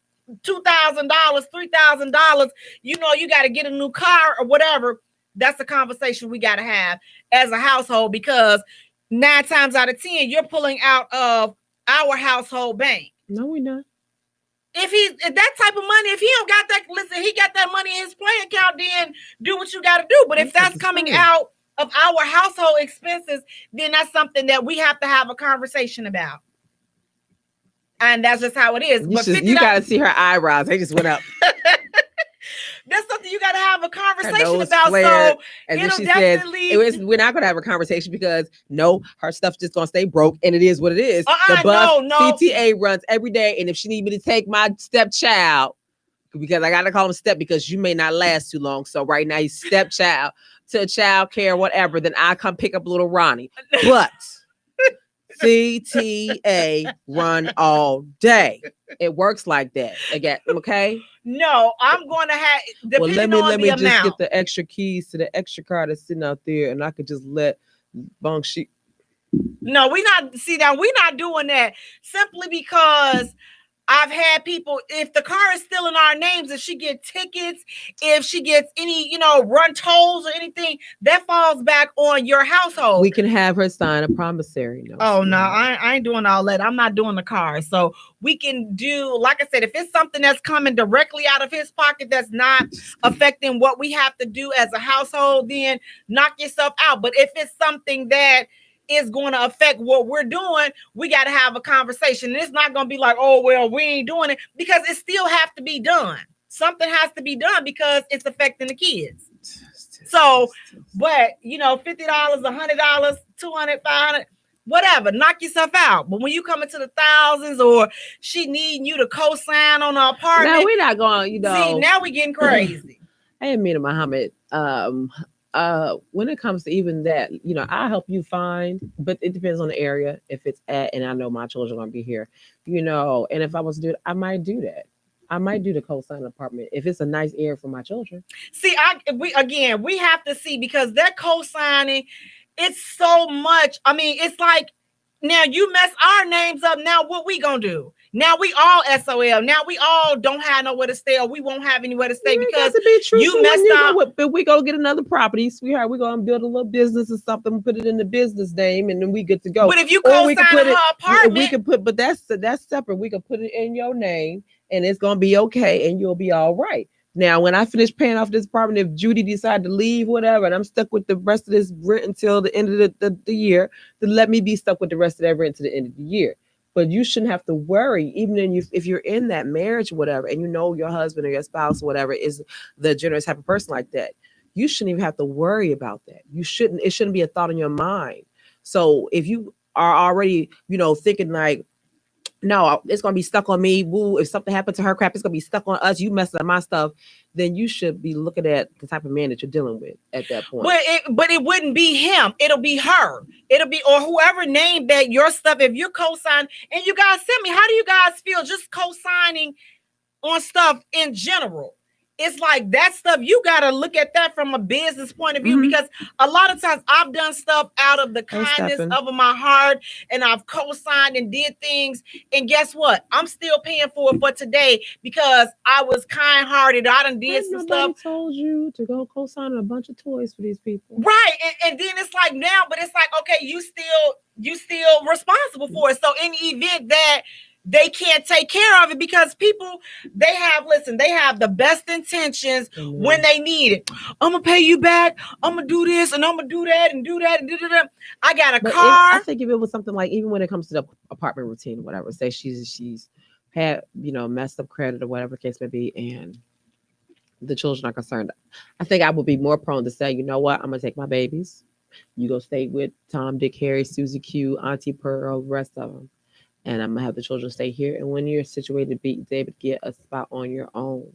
$3,000, you got to get a new car or whatever. That's a conversation we got to have as a household, because 9 times out of 10, you're pulling out of our household bank. No, we're not. If that type of money, if he don't got that, listen, he got that money in his play account, then do what you got to do. But if that's coming out of our household expenses, then that's something that we have to have a conversation about. And that's just how it is. You got to see her eyebrows. They just went up. That's something you got to have a conversation about. So and then she says, we're not going to have a conversation because her stuff's just going to stay broke, and it is what it is. The bus CTA runs every day, and if she need me to take my stepchild, because I got to call him step, because you may not last too long. So right now he's stepchild to child care, whatever. Then I come pick up little Ronnie. But CTA run all day. It works like that. Again, okay? No, I'm going to have, depending on the amount. Let me just get the extra keys to the extra car that's sitting out there, and I could just let Bunk she. No, we're not doing that, simply because I've had people, if the car is still in our names, if she gets tickets, if she gets any, run tolls or anything, that falls back on your household. We can have her sign a promissory note. Oh, no, I ain't doing all that. I'm not doing the car. So we can do, like I said, if it's something that's coming directly out of his pocket that's not affecting what we have to do as a household, then knock yourself out. But if it's something that is going to affect what we're doing, we got to have a conversation. And it's not going to be like, oh, well, we ain't doing it, because it still have to be done. Something has to be done because it's affecting the kids. So, but, $50, $100, $200, $500, whatever, knock yourself out. But when you come into the thousands, or she needing you to co-sign on an apartment. Now we're not going, See, now we getting crazy. I didn't mean to Muhammad. When it comes to even that, I'll help you find, but it depends on the area. If it's and I know my children are going to be here, and if I was to do it, I might do that. I might do the co-sign apartment if it's a nice area for my children. See, we have to see, because that co-signing, it's so much. I mean, it's like, now you mess our names up. Now what we gonna do? Now we all SOL. Now we all don't have nowhere to stay, or we won't have anywhere to stay because you messed up. But we go get another property, sweetheart. We're gonna build a little business or something, put it in the business name, and then we get to go. But if you co-sign her apartment, we can put. But that's separate. We can put it in your name, and it's gonna be okay, and you'll be all right. Now, when I finish paying off this apartment, if Judy decided to leave, whatever, and I'm stuck with the rest of this rent until the end of the year, then let me be stuck with the rest of that rent to the end of the year. But you shouldn't have to worry, even if you're in that marriage or whatever, and your husband or your spouse or whatever is the generous type of person like that. You shouldn't even have to worry about that. It shouldn't be a thought in your mind. So if you are already, thinking like, no, it's going to be stuck on me. Woo, if something happened to her, crap, it's going to be stuck on us. You messing up my stuff. Then you should be looking at the type of man that you're dealing with at that point. But it wouldn't be him. It'll be her. It'll be, or whoever named that your stuff. If you're co-signing, and you guys send me, how do you guys feel just co-signing on stuff in general? it's like that stuff, you got to look at that from a business point of view, because a lot of times I've done stuff out of the kindness of my heart, and I've co-signed and did things, and guess what? I'm still paying for it for today because I was kind-hearted. I done did some stuff. Told you to go co-sign a bunch of toys for these people, right? And then it's like now, but it's like, okay, you still responsible for it. So in the event that they can't take care of it, because people, they have the best intentions when they need it. I'm gonna pay you back. I'm gonna do this and I'm gonna do that and do that and do that. I got a car. I think if it was something like, even when it comes to the apartment routine or whatever, say she's had, messed up credit or whatever the case may be, and the children are concerned, I think I would be more prone to say, you know what, I'm gonna take my babies. You go stay with Tom, Dick, Harry, Susie Q, Auntie Pearl, the rest of them. And I'm gonna have the children stay here. And when you're situated to be able to get a spot on your own,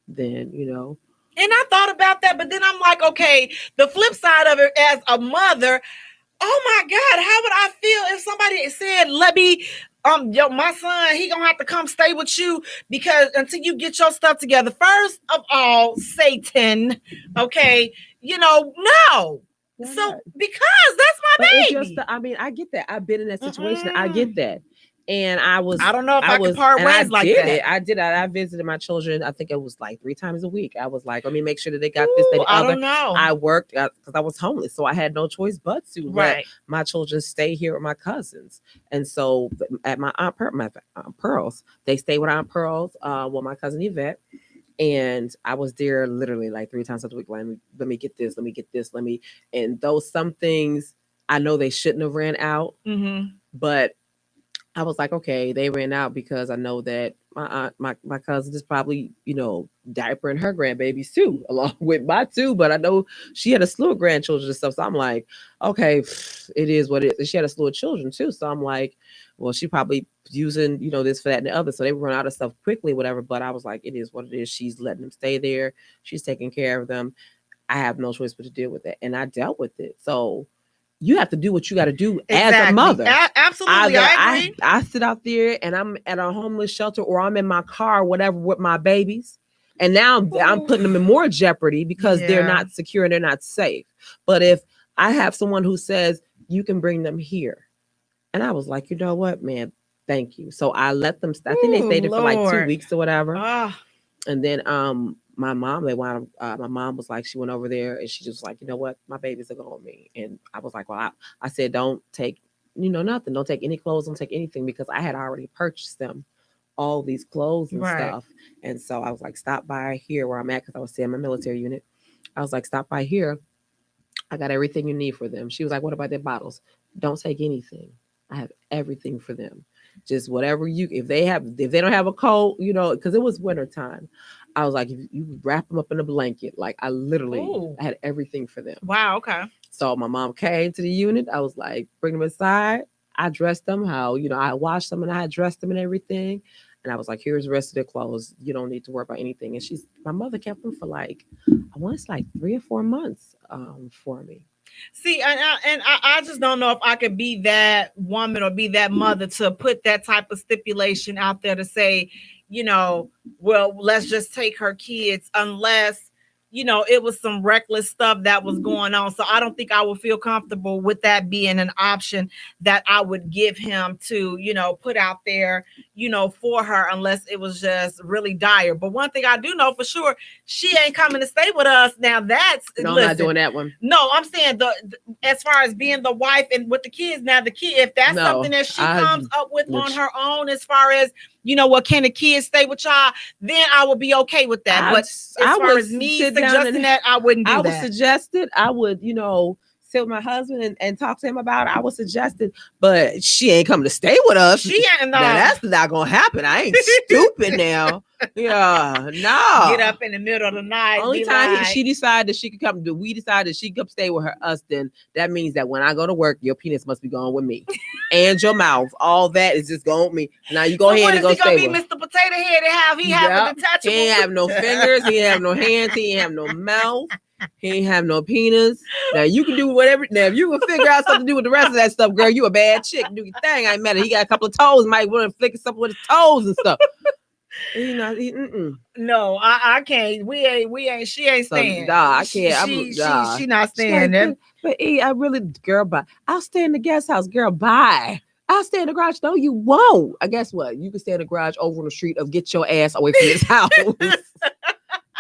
then, And I thought about that, but then I'm like, okay, the flip side of it as a mother, oh my God, how would I feel if somebody said, let me, my son, he gonna have to come stay with you because until you get your stuff together. First of all, Satan, okay, no. What? So because that's my baby. I get that. I've been in that situation. I get that. And I don't know if I could part ways like that. I visited my children. I think it was like 3 times a week. I was like, let me make sure that they got this, that, the other. Don't know. I worked because I was homeless, so I had no choice but to let my children stay here with my cousins. And so at my Aunt Pearl's, they stay with Aunt Pearl's, with my cousin Yvette. And I was there literally like 3 times a week. Let me get this. Let me get this. And those some things I know they shouldn't have ran out, but I was like, okay, they ran out because I know that my cousin is probably, diapering her grandbabies too, along with my 2. But I know she had a slew of grandchildren and stuff. So I'm like, okay, it is what it is. And she had a slew of children too. So I'm like, well, she probably using, this for that and the other. So they run out of stuff quickly, whatever. But I was like, it is what it is. She's letting them stay there. She's taking care of them. I have no choice but to deal with it. And I dealt with it. So you have to do what you got to do as a mother. Absolutely, I agree. I sit out there and I'm at a homeless shelter, or I'm in my car, whatever, with my babies. And now I'm putting them in more jeopardy because they're not secure and they're not safe. But if I have someone who says, you can bring them here. And I was like, you know what, man, thank you. So I let them, I think they stayed there for like 2 weeks or whatever. And then my mom, my mom was like, she went over there and she just was like, you know what, my babies are going with me. And I was like, well, I said, don't take, nothing. Don't take any clothes. Don't take anything, because I had already purchased them all these clothes and stuff. And so I was like, stop by here where I'm at, because I was staying in my military unit. I was like, stop by here. I got everything you need for them. She was like, what about their bottles? Don't take anything. I have everything for them. Just whatever if they don't have a coat, because it was winter time. I was like, if you wrap them up in a blanket, like I literally had everything for them. Wow. Okay. So my mom came to the unit. I was like, bring them inside. I dressed them how, I washed them and I had dressed them and everything. And I was like, here's the rest of their clothes. You don't need to worry about anything. And my mother kept them for like, I want it's like 3 or 4 months for me. See, and I just don't know if I could be that woman or be that mother to put that type of stipulation out there to say, well, let's just take her kids, unless, it was some reckless stuff that was going on. So I don't think I would feel comfortable with that being an option that I would give him to, put out there, for her, unless it was just really dire. But one thing I do know for sure, she ain't coming to stay with us. Now that's I'm not doing that one. No, I'm saying as far as being the wife and with the kids. Now the kid, if that's something that she comes up with on her own, as far as can the kids stay with y'all? Then I would be okay with that. But as far as me suggesting that, I wouldn't do that. I would suggest it. I would, sit with my husband and talk to him about it. I would suggest it, but she ain't coming to stay with us. She ain't. Now, that's not gonna happen. I ain't stupid now. Yeah, no. Get up in the middle of the night. Only time she decided that she could come, we decided that she could come stay with us, then that means that when I go to work, your penis must be going with me. And your mouth. All that is just going with me. Now you go ahead and go stay with. Mr. Potato Head and he have a detachable. He ain't have no fingers, he ain't have no hands, he ain't have no mouth. He ain't have no penis. Now you can do whatever. Now if you can figure out something to do with the rest of that stuff, girl, you a bad chick. Do your thing. I ain't mad. He got a couple of toes. Might want to flick something with his toes and stuff. He not. No, I can't. We ain't. She ain't staying. Nah, I can't. She not staying. Like, but I really, girl, bye. I'll stay in the guest house, girl. Bye. I'll stay in the garage. No, you won't. I guess what? You can stay in the garage over on the street of get your ass away from this house.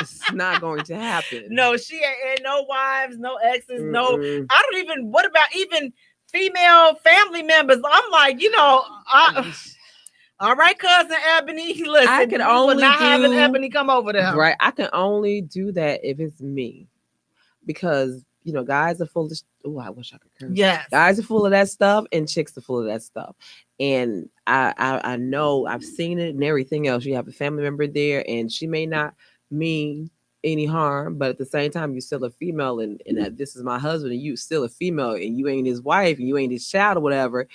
It's not going to happen. No, she ain't no wives, no exes, no. I don't even. What about even female family members? I'm like, all right, cousin Ebony. Listen, I can only not having Ebony come over there. Right, I can only do that if it's me, because guys are full of. Oh, I wish I could curse. Yes, guys are full of that stuff, and chicks are full of that stuff. And I know I've seen it and everything else. You have a family member there, and she may not mean any harm, but at the same time, you're still a female, and that this is my husband, and you still a female, and you ain't his wife, and you ain't his child or whatever.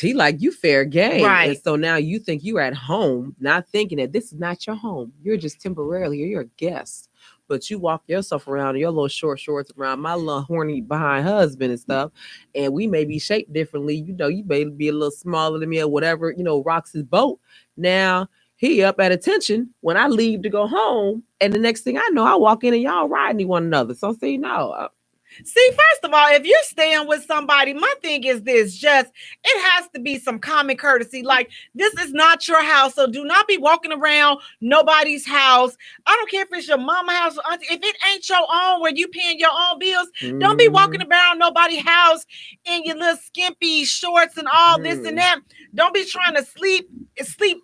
He like you fair game. Right. And so now you think you're at home, not thinking that this is not your home. You're just temporarily, you're a guest. But you walk yourself around in your little short shorts around my little horny behind husband and stuff. And we may be shaped differently. You may be a little smaller than me or whatever, rocks his boat. Now he up at attention when I leave to go home. And the next thing I know, I walk in and y'all riding one another. So see, no. See, first of all, if you're staying with somebody, my thing is this, just, it has to be some common courtesy. Like, this is not your house, so do not be walking around nobody's house. I don't care if it's your mama house or auntie. If it ain't your own, where you paying your own bills, don't be walking around nobody's house in your little skimpy shorts and all this and that. Don't be trying to sleep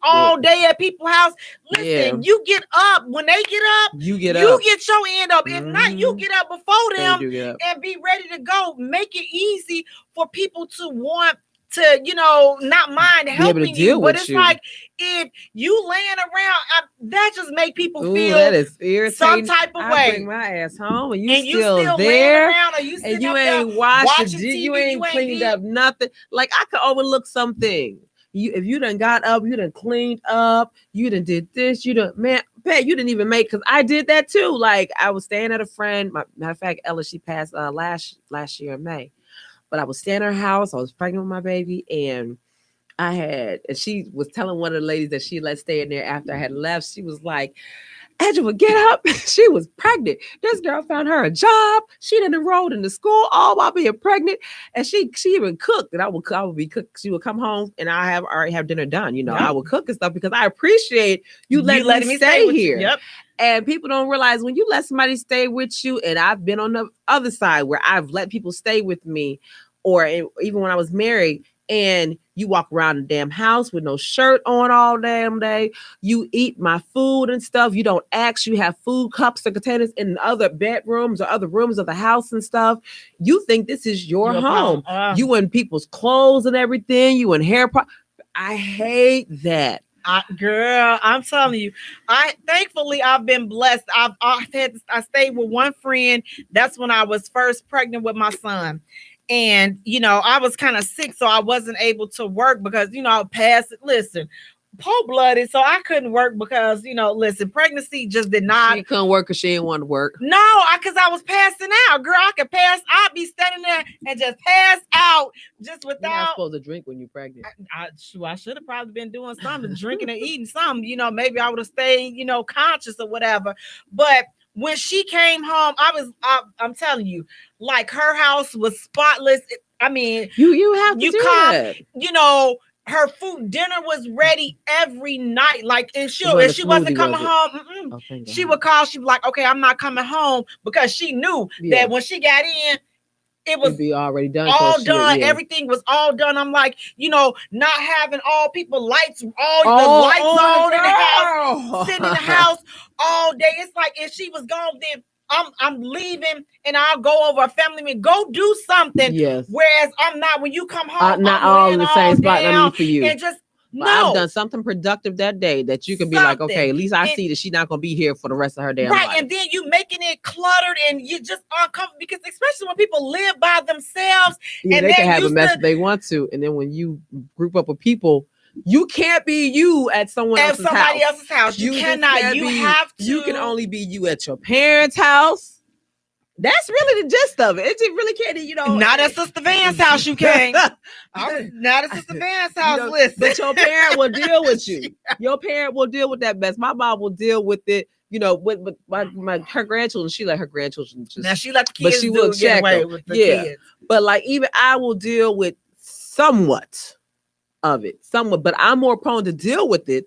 all day at people's house. Listen, you get up. When they get up, you get your end up. If not, you get up before them. And be ready to go. Make it easy for people to want to, not mind helping you. But it's like, if you laying around, that just make people feel that is irritating. Some type of way. I bring my ass home and you still there, laying around, or and you ain't washed, you ain't cleaned up nothing. Like, I could overlook something. If you done got up, you done cleaned up, you done did this, you done, man, Pat, you didn't even make, because I did that too. Like, I was staying at a friend. Matter of fact, Ella, she passed last year in May. But I was staying at her house. I was pregnant with my baby, and and she was telling one of the ladies that she let stay in there after I had left. She was like, Angela, get up. She was pregnant. This girl found her a job. She done enrolled in the school all while being pregnant. And she even cooked. And I would be cooked. She would come home and I already have dinner done. I would cook and stuff because I appreciate you letting me stay here. Yep. And people don't realize when you let somebody stay with you, and I've been on the other side where I've let people stay with me, or even when I was married, and you walk around the damn house with no shirt on all damn day. You eat my food and stuff. You don't ask. You have food cups or containers in other bedrooms or other rooms of the house and stuff. You think this is your home. You in people's clothes and everything. You in hair. I hate that. Girl, I'm telling you, thankfully I've been blessed. I stayed with one friend. That's when I was first pregnant with my son. And, I was kind of sick, so I wasn't able to work because, listen, cold-blooded, so I couldn't work because, pregnancy just did not. She couldn't work because she didn't want to work. No, because I was passing out. Girl, I'd be standing there and just pass out just without. You're not supposed to drink when you're pregnant. I should have probably been doing something, drinking and eating something. Maybe I would have stayed, conscious or whatever. But when she came home, I'm telling you, like, her house was spotless. I mean, you have to do that. Her food, dinner was ready every night. Like, if she wasn't coming home, she would call. She'd be like, okay, I'm not coming home, because she knew that when she got in, it'd be already done. All done. Everything was all done. I'm like, not having all people lights, all the lights on in the house, sitting in the house all day. It's like, if she was gone, then I'm leaving and I'll go over a family meeting. Go do something. Yes. Whereas I'm not. When you come home, not all in the same spot. I mean, for you. And just I've done something productive that day that you can be like, okay, at least I see that she's not gonna be here for the rest of her damn life. And then you making it cluttered and you just uncomfortable, because especially when people live by themselves, and they can have a mess if they want to, and then when you group up with people, you can't be you at somebody else's house. You cannot. You have to. You can only be you at your parents' house. That's really the gist of it. It really can't, Not at Sister Van's house, you can't. Not at Sister Van's house, listen. But your parent will deal with you. Your parent will deal with that mess. My mom will deal with it. With her grandchildren, she let her grandchildren just. Now she let the kids, but she will get away them. with the kids. But like even I will deal with somewhat of it, but I'm more prone to deal with it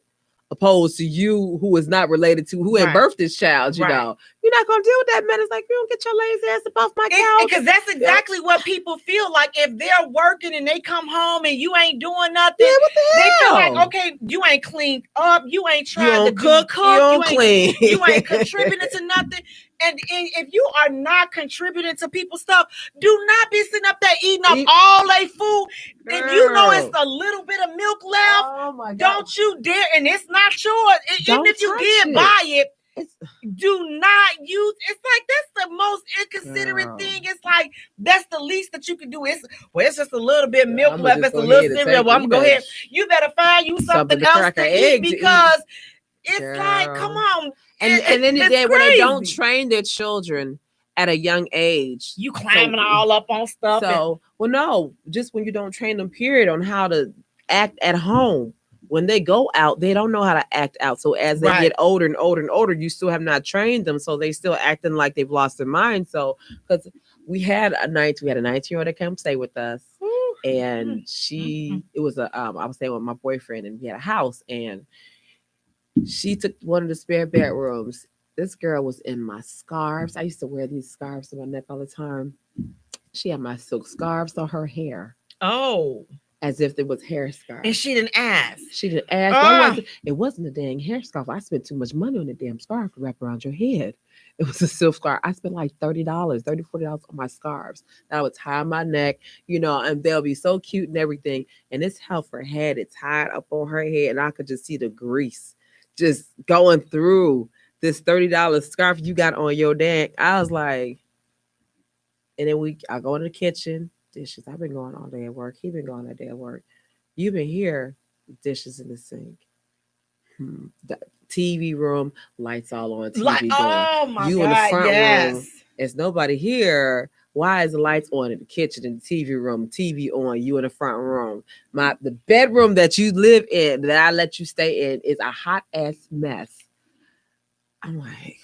opposed to you who is not related to who had birthed this child. You're not gonna deal with that man. It's like you don't get your lazy ass up off my couch. Because that's exactly what people feel like if they're working and they come home and you ain't doing nothing. Yeah, what the hell? They feel like, okay, you ain't cleaned up, you ain't tried to cook, you don't clean, you ain't contributing to nothing. And if you are not contributing to people's stuff, do not be sitting up there eating up all their food. Girl. If you know it's a little bit of milk left, oh my God, don't you dare. And it's not yours. Even if you did buy it, do not use. It's like that's the most inconsiderate thing. It's like that's the least that you can do. It's just a little bit of milk left. It's a little cereal. Well, I'm gonna go ahead. You better find you something else to eat because it's like, come on. And then the day when they don't train their children at a young age, you climbing all up on stuff. So, no, just when you don't train them, period, on how to act at home. When they go out, they don't know how to act out. So as they get older and older and older, you still have not trained them. So they still acting like they've lost their mind. So because we had a 19-year-old that came stay with us, and it was I was staying with my boyfriend, and we had a house, and she took one of the spare bedrooms. This girl was in my scarves. I used to wear these scarves on my neck all the time. She had my silk scarves on her hair. Oh. As if there was hair scarf. And she didn't ask. It wasn't a dang hair scarf. I spent too much money on the damn scarf to wrap around your head. It was a silk scarf. I spent like $40 on my scarves that I would tie on my neck, and they'll be so cute and everything. And this helper had it tied up on her head, and I could just see the grease just going through this $30 scarf you got on your neck. I was like, and then I go in the kitchen. Dishes. I've been going all day at work. He's been going all day at work. You've been here, dishes in the sink. The TV room, lights all on, TV going. Oh my you God, in the front room. Yes. There's nobody here. Why is the lights on in the kitchen and the TV room? TV on, you in the front room. The bedroom that you live in, that I let you stay in, is a hot ass mess. I'm like,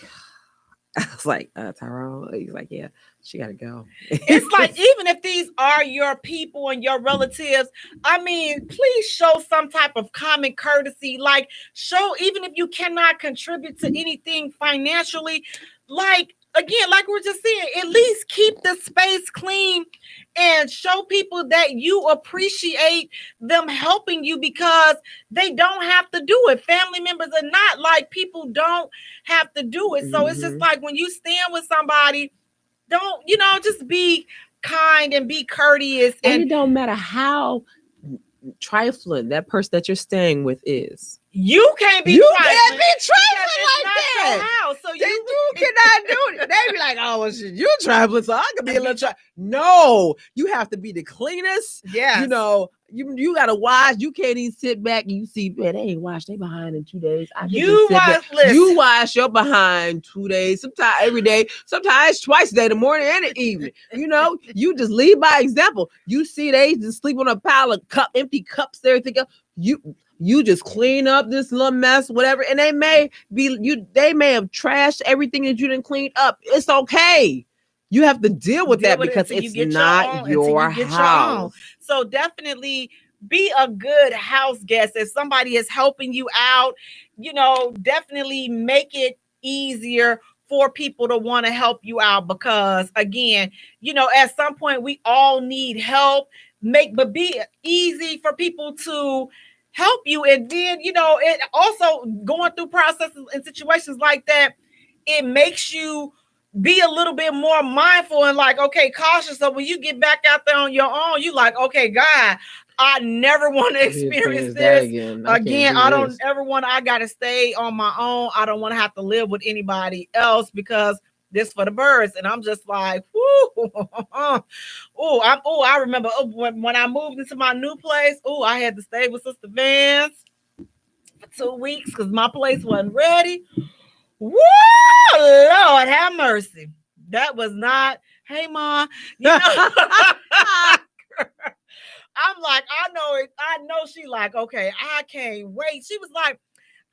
I was like, Tyrone. He's like, yeah, she gotta go. It's like, even if these are your people and your relatives, I mean, please show some type of common courtesy. Like, show, even if you cannot contribute to anything financially, like, again, like we're just saying, at least keep the space clean and show people that you appreciate them helping you, because they don't have to do it. Family members are not like, people don't have to do it. So it's just like, when you stand with somebody, don't, just be kind and be courteous. And it don't matter how trifling that person that you're staying with is. You can't be trifling like that. House, so you cannot do it. They be like, oh, well, shit, you trifling, so I could be a little trifling. No, you have to be the cleanest. Yeah. You gotta wash. You can't even sit back and you see, man, they ain't washed. They behind in 2 days. You wash your behind 2 days, sometimes every day, sometimes twice a day, the morning and the evening. You just lead by example. You see they just sleep on a pile of empty cups, everything else. You just clean up this little mess, whatever, and they may have trashed everything that you didn't clean up. It's okay. You have to deal with that because it's not your house. So definitely be a good house guest. If somebody is helping you out, definitely make it easier for people to want to help you out, because again, at some point we all need help. But be easy for people to help you. And then, it also, going through processes and situations like that, it makes you be a little bit more mindful and like, okay, cautious. So when you get back out there on your own, you like, okay, God, I never want to experience this again. I don't ever want to, I got to stay on my own. I don't want to have to live with anybody else, because this for the birds. And I'm just like, I remember when I moved into my new place, I had to stay with Sister Vance for 2 weeks because my place wasn't ready. Woo, Lord have mercy. That was not, hey, Ma. You know, I'm like, I know it. I know she like, okay, I can't wait. She was like,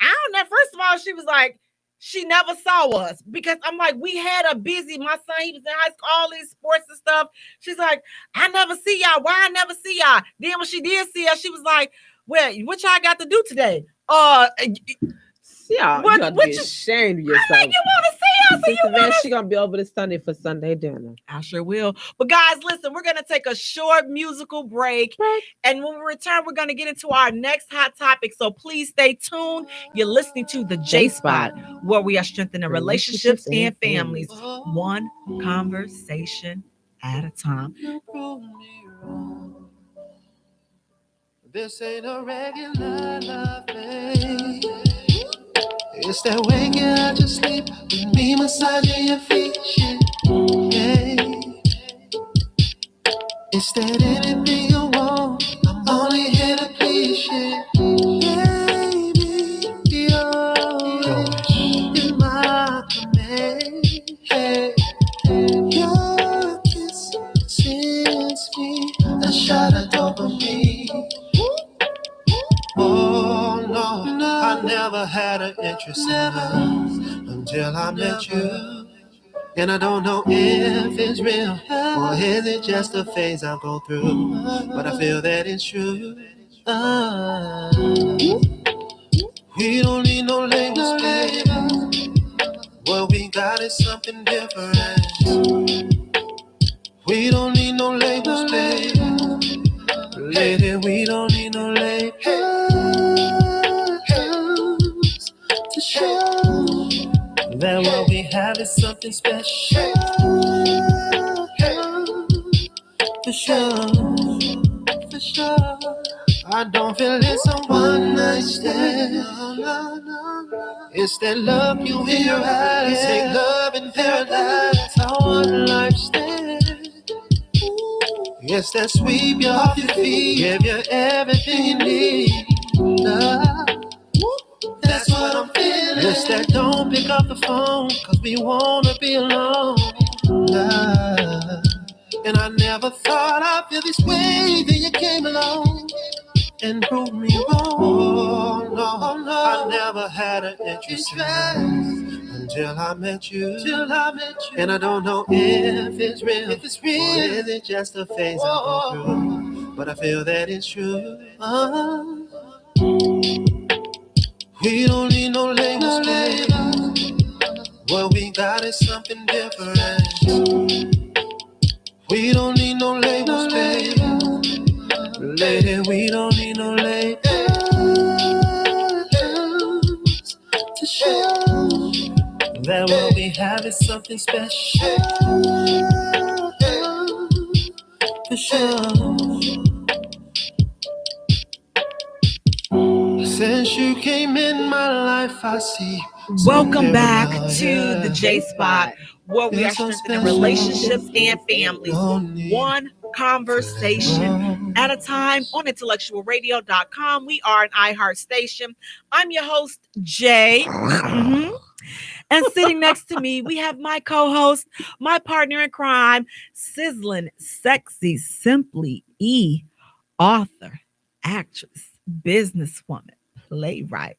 I don't know. First of all, she was like, she never saw us because I'm like, we had a busy, my son, he was in high school, all these sports and stuff. She's like, I never see y'all. Why I never see y'all? Then when she did see us, she was like, well, what y'all got to do today? Yeah, you got to be ashamed of yourself. I think you want to see us. Sister Van, she gonna be over this Sunday for Sunday dinner. I sure will. But guys, listen, we're gonna take a short musical break, and when we return, we're gonna get into our next hot topic. So please stay tuned. You're listening to the J Spot, where we are strengthening relationships and families, one conversation at a time. This ain't a regular love thing. It's that waking out to sleep with me massaging your feet, shit. Yeah. It's that anything you want, I'm only here to please, shit. Baby, you're in my command. Hey. Your kiss sends me a shot of dopamine. Oh no, I never had an interest in love until I met you. And I don't know if it's real or is it just a phase I go through. But I feel that it's true. We don't need no labels, baby. What we got is something different. We don't need no labels, baby. Lady, we don't need no labels to show that what we have is something special. For sure, for sure. I don't feel it's a one night stand. It's that love you in your eyes. Take love in paradise. Our one life stand. It's that sweep you off your feet. Give you everything you need. Love. That's what I'm feeling. It's that don't pick up the phone, cause we wanna be alone. Love. And I never thought I'd feel this way. Then you came along and proved me wrong. Oh no, I never had an interest in love until I met you. And I don't know if it's real, or is it just a phase I go through. But I feel that it's true. We don't need no labels, baby. What we got is something different. We don't need no labels, baby. Lady, we don't need no labels to show that what we have is something special. For sure. Since you came in my life, I see. Welcome back to the J Spot, where we are strengthening relationships and families, one conversation at a time on IntellectualRadio.com. We are an iHeart station. I'm your host, Jaye. And sitting next to me, we have my co-host, my partner in crime, sizzling, sexy, simply E, author, actress, businesswoman, playwright,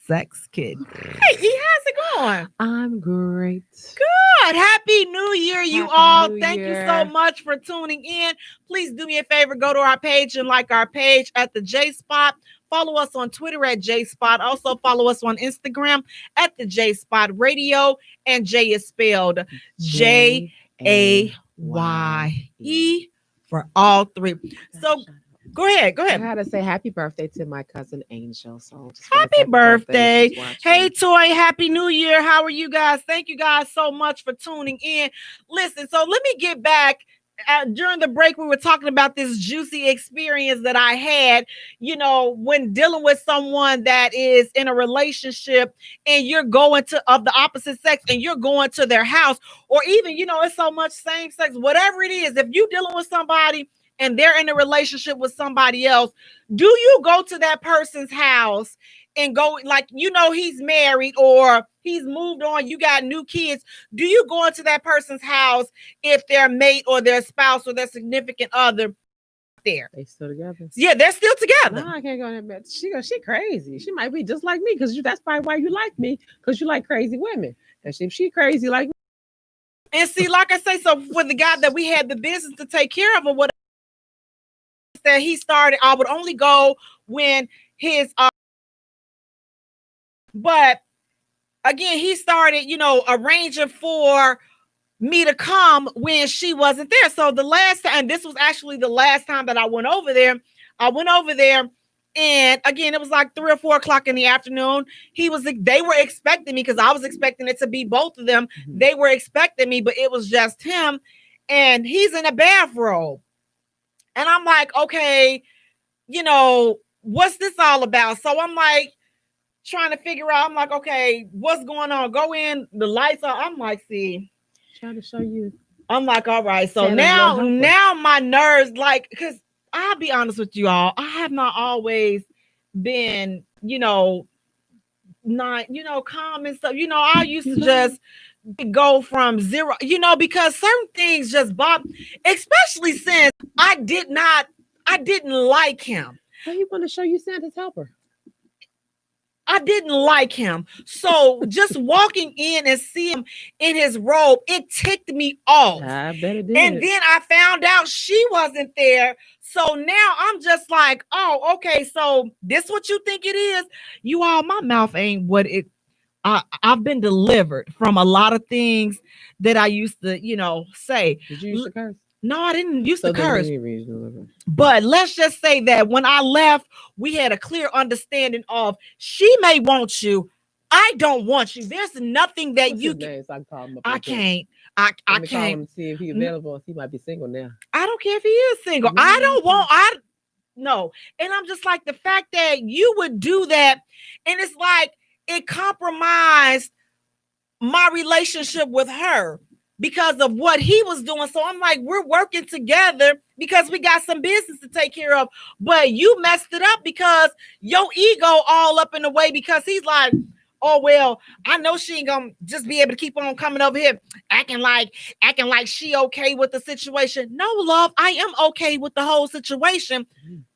sex kid. Hey, E, how's it going? I'm great. Good. Happy New Year, you all. Thank you so much for tuning in. Please do me a favor. Go to our page and like our page at the J Spot. Follow us on Twitter at J Spot. Also follow us on Instagram at the J Spot Radio. And Jay is spelled Jaye for all three. So go ahead. I gotta say happy birthday to my cousin Angel. So happy birthday. Hey, Toy, happy New Year. How are you guys? Thank you guys so much for tuning in. Listen, so let me get back. During the break, we were talking about this juicy experience that I had, when dealing with someone that is in a relationship and you're going to of the opposite sex and you're going to their house, or even, it's so much same sex, whatever it is. If you're dealing with somebody and they're in a relationship with somebody else, do you go to that person's house and go, like, he's married or he's moved on, you got new kids? Do you go into that person's house if their mate or their spouse or their significant other there? They still together? Yeah, they're still together. No, I can't go in that bed. She crazy. She might be just like me, because that's probably why you like me, because you like crazy women. And she crazy like me. And see, like I say, so for the guy that we had the business to take care of, or what that he started, I would only go when his but again, he started, arranging for me to come when she wasn't there. So the last time, this was actually the last time that I went over there, and again, it was like 3 or 4 o'clock in the afternoon. They were expecting me, because I was expecting it to be both of them. Mm-hmm. They were expecting me, but it was just him, and he's in a bathrobe. And I'm like, okay, what's this all about? So I'm like, trying to figure out, I'm like, okay, what's going on? Go in, the lights are, I'm like, see. Trying to show you. I'm like, all right. So now my nerves, like, because I'll be honest with you all, I have not always been, not, calm and stuff. I used to just go from zero, because certain things just bother, especially since I didn't like him. How you want to show you Santa's helper? I didn't like him. So just walking in and seeing him in his robe, it ticked me off. I bet it did. And then I found out she wasn't there. So now I'm just like, oh, okay. So this what you think it is? You all, my mouth ain't what it. I've been delivered from a lot of things that I used to, say. Did you use the curse? No, I didn't use the curse. But let's just say that when I left, we had a clear understanding of, she may want you, I don't want you. There's nothing that you can. So I can call him up. I can't. I can't. Call him and see if he's available. He might be single now. I don't care if he is single. Mm-hmm. I don't want. No. And I'm just like, the fact that you would do that, and it's like it compromised my relationship with her, because of what he was doing. So I'm like, we're working together because we got some business to take care of. But you messed it up because your ego all up in the way, because he's like, oh, well, I know she ain't gonna just be able to keep on coming over here acting like she okay with the situation. No, love, I am okay with the whole situation.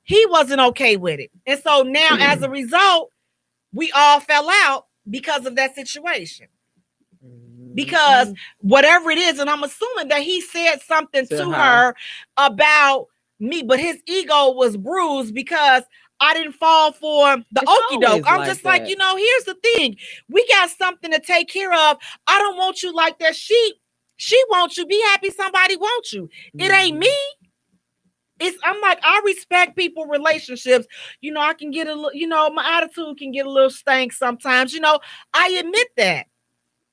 He wasn't okay with it. And so now as a result, we all fell out because of that situation. Because whatever it is, and I'm assuming that he said something to her about me, but his ego was bruised because I didn't fall for the okie doke. I'm just like, here's the thing. We got something to take care of. I don't want you like that. She wants you. Be happy somebody wants you. It ain't me. I'm like, I respect people relationships. I can get a little, my attitude can get a little stank sometimes. I admit that.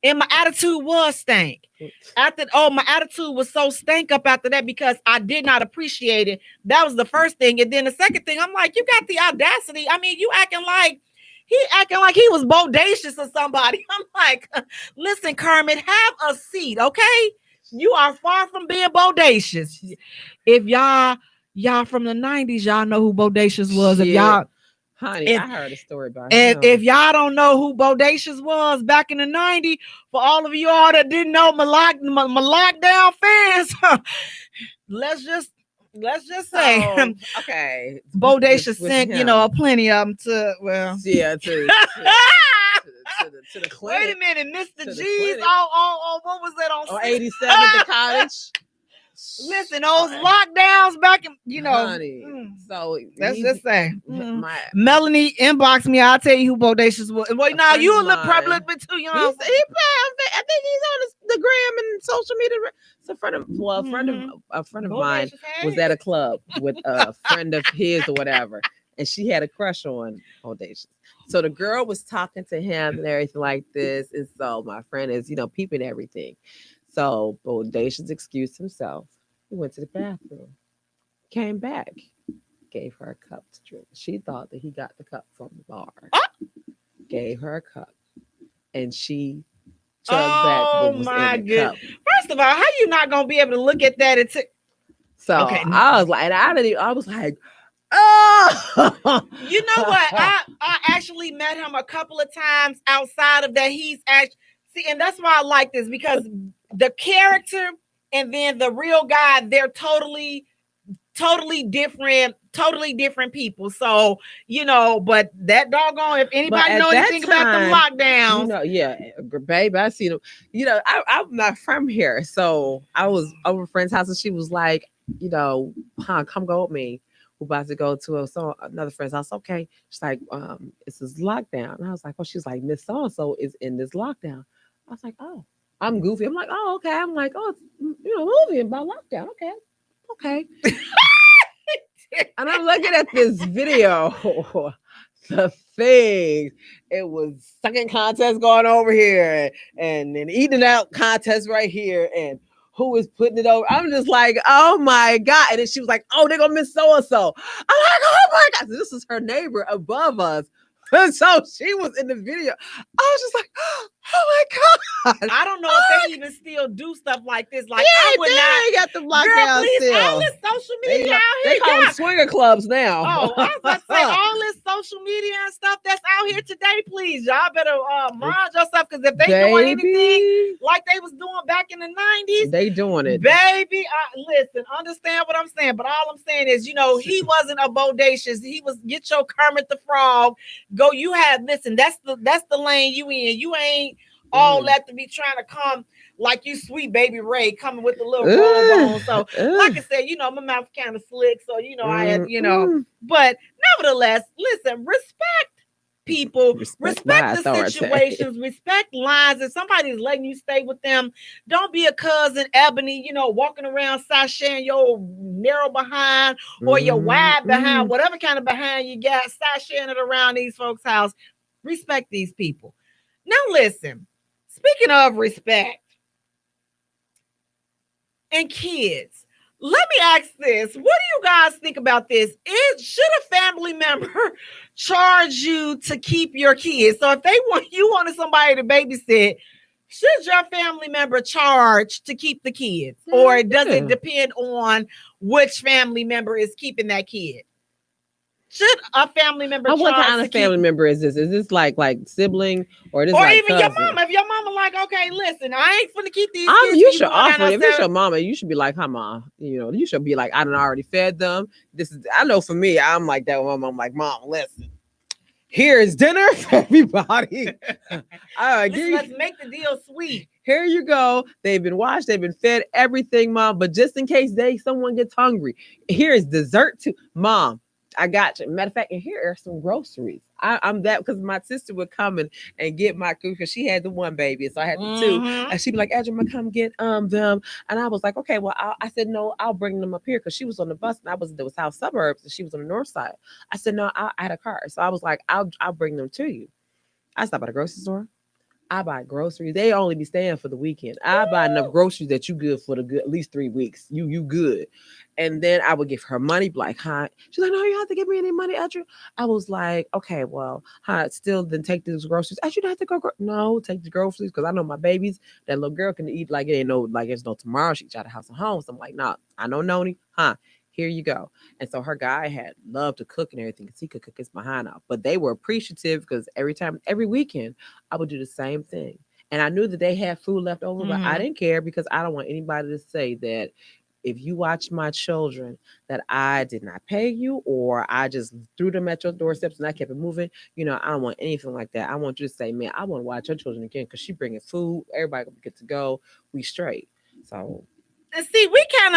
And my attitude was stank. My attitude was so stank up after that because I did not appreciate it. That was the first thing. And then the second thing, I'm like, you got the audacity. I mean, you acting like he was bodacious or somebody. I'm like, listen, Kermit, have a seat, okay? You are far from being bodacious. If y'all from the 90s, y'all know who bodacious was. If y'all... Honey, I heard a story about it. If y'all don't know who bodacious was back in the 90s, for all of you all that didn't know, my lockdown fans, let's just say, okay, bodacious sent plenty of them to to the clinic. Wait a minute, Mr. G's on what was that on 87th the college? Listen, those lockdowns back in, Honey, so let's just say, Melanie inbox me. I'll tell you who bodacious was. Well, now you a little probably a little bit too young. I think he's on the gram and social media. It's a friend of mine was at a club with a friend of his or whatever, and she had a crush on Bodacious. So the girl was talking to him and everything like this, and so my friend is peeping everything. So Bodacious excused himself. He went to the bathroom, came back, gave her a cup to drink. She thought that he got the cup from the bar. Gave her a cup, and she chugged back what was in the cup. First of all, how you not gonna be able to look at that and So Okay. I was like, and I was like, oh, You know what? I actually met him a couple of times outside of that. He's actually see, and that's why I like this, because the character and then the real guy, they're totally different people. So, you know, but that doggone, if anybody know anything about them lockdowns, you know, yeah, babe, I see them. You know, I'm not from here, so I was over a friend's house, and she was like, you know, come go with me. We're about to go to another friend's house. Okay, she's like, it's this lockdown, and I was like, oh, she's like, Miss So and So is in this lockdown. I was like, oh, I'm goofy. I'm like, oh, okay. I'm like, oh, it's, you know, movie about lockdown. Okay. And I'm looking at this video. The things. It was sucking contest going over here, and then eating out contest right here, and who is putting it over. I'm just like, oh my God. And then she was like, oh, they're gonna miss so and so. I'm like, oh my God. So this is her neighbor above us. And so she was in the video. I was just like, oh my God. I don't know if they even still do stuff like this. Like, I would not. Got the lockdown please, still. all this social media out They here. call them swinger clubs now. Oh, I was about to say, all this social media and stuff that's out here today, please, y'all better mind yourself, because if they doing anything like they was doing back in the 90s, they doing it. Baby, listen, understand what I'm saying, but all I'm saying is, you know, he wasn't a bodacious. He was, get your Kermit the Frog. Go, you have, listen, that's the lane you in. You ain't all that to be trying to come like you sweet baby Ray coming with the little roll on. So like I said, you know, my mouth kind of slick, so you know, I had, you know, but nevertheless, listen, respect people, respect the situations, respect lines. If somebody's letting you stay with them, don't be a cousin Ebony, you know, walking around sashaying your narrow behind or your wide behind, whatever kind of behind you got, sashaying it around these folks' house. Respect these people. Now listen, speaking of respect and kids, let me ask this. What do you guys think about this? Should a family member charge you to keep your kids? So if you wanted somebody to babysit, should your family member charge to keep the kids? Or does it depend on which family member is keeping that kid? Should a family member charge? What kind of family member is this? Is this like sibling or this? Or like even cousin? your mama? If your mama like, okay, listen, I ain't finna keep these kids. You should offer it. If it's your mama, you should be like, "Hi, mom." You know, you should be like, "I done already fed them." This is. I know for me, I'm like that with my mom. I'm like, "Mom, listen, here is dinner for everybody. Let's make the deal sweet. Here you go. They've been washed. They've been fed everything, mom. But just in case someone gets hungry, here is dessert too, mom. I got you. Matter of fact, and here are some groceries. I'm that because my sister would come and get my food because she had the one baby, so I had the two. And she'd be like, "Edra, I'm gonna come get them." And I was like, "Okay, well," I said, "No, I'll bring them up here," because she was on the bus and there was South Suburbs and she was on the north side. I said, "No, I had a car," so I was like, "I'll bring them to you." I stopped at a grocery store. I buy groceries. They only be staying for the weekend. I buy enough groceries that you good for at least 3 weeks. You good. And then I would give her money, like, huh? She's like, "No, you have to give me any money, Edra." I was like, "Okay, well, huh? Still, then take these groceries." You don't have to go. No, take the groceries because I know my babies. That little girl can eat like it ain't no, like it's no tomorrow. She got a house and home. So I'm like, "Nah, I know Noni, huh? Here you go." And so her guy had loved to cook and everything because he could cook his behind off. But they were appreciative because every weekend, I would do the same thing. And I knew that they had food left over, but I didn't care because I don't want anybody to say that if you watch my children that I did not pay you or I just threw them at your doorsteps and I kept it moving. You know, I don't want anything like that. I want you to say, "Man, I want to watch your children again because she bringing food. Everybody gonna get to go. We straight." So. And see, we kind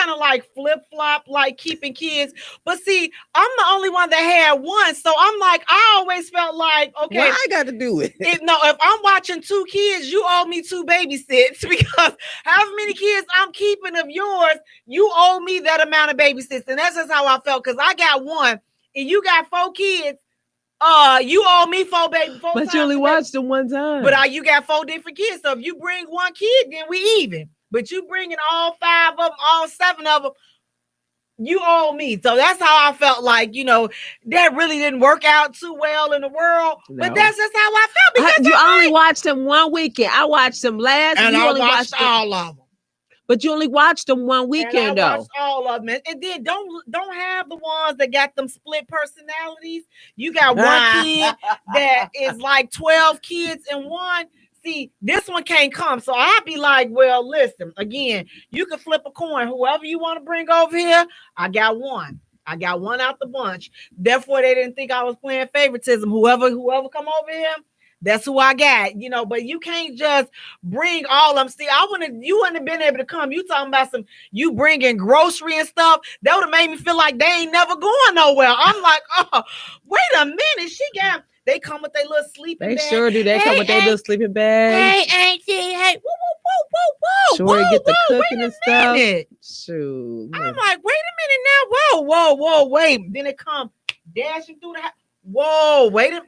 of like flip-flop, like keeping kids. But see, I'm the only one that had one. So I'm like, I always felt like, okay. What I got to do with it? If I'm watching 2 kids, you owe me 2 babysits because however many kids I'm keeping of yours, you owe me that amount of babysits. And that's just how I felt because I got 1 and you got 4 kids. You owe me 4 baby. 4 but you only watched them one time. But you got 4 different kids. So if you bring 1 kid, then we even. But you bringing all 5 of them, all 7 of them, you owe me. So that's how I felt like, you know, that really didn't work out too well in the world. No. But that's just how I felt. Because you only watched them one weekend. I watched them last. And I watched all of them. But you only watched them one weekend, and I though. watched all of them. And then don't have the ones that got them split personalities. You got one kid that is like 12 kids in one. See, this one can't come. So I'd be like, well, listen, again, you can flip a coin. Whoever you want to bring over here, I got one. I got one out the bunch. Therefore, they didn't think I was playing favoritism. Whoever come over here, that's who I got, but you can't just bring all of them. See, you wouldn't have been able to come. You talking about you bringing grocery and stuff. That would have made me feel like they ain't never going nowhere. I'm like, oh, wait a minute. They come with their little sleeping bag. They sure do. They come with their little sleeping bag. Hey, auntie, hey, whoa. Sure, get the cooking and stuff. Shoot. I'm like, wait a minute now. Whoa, wait. Then it come dashing through the house. Whoa, wait a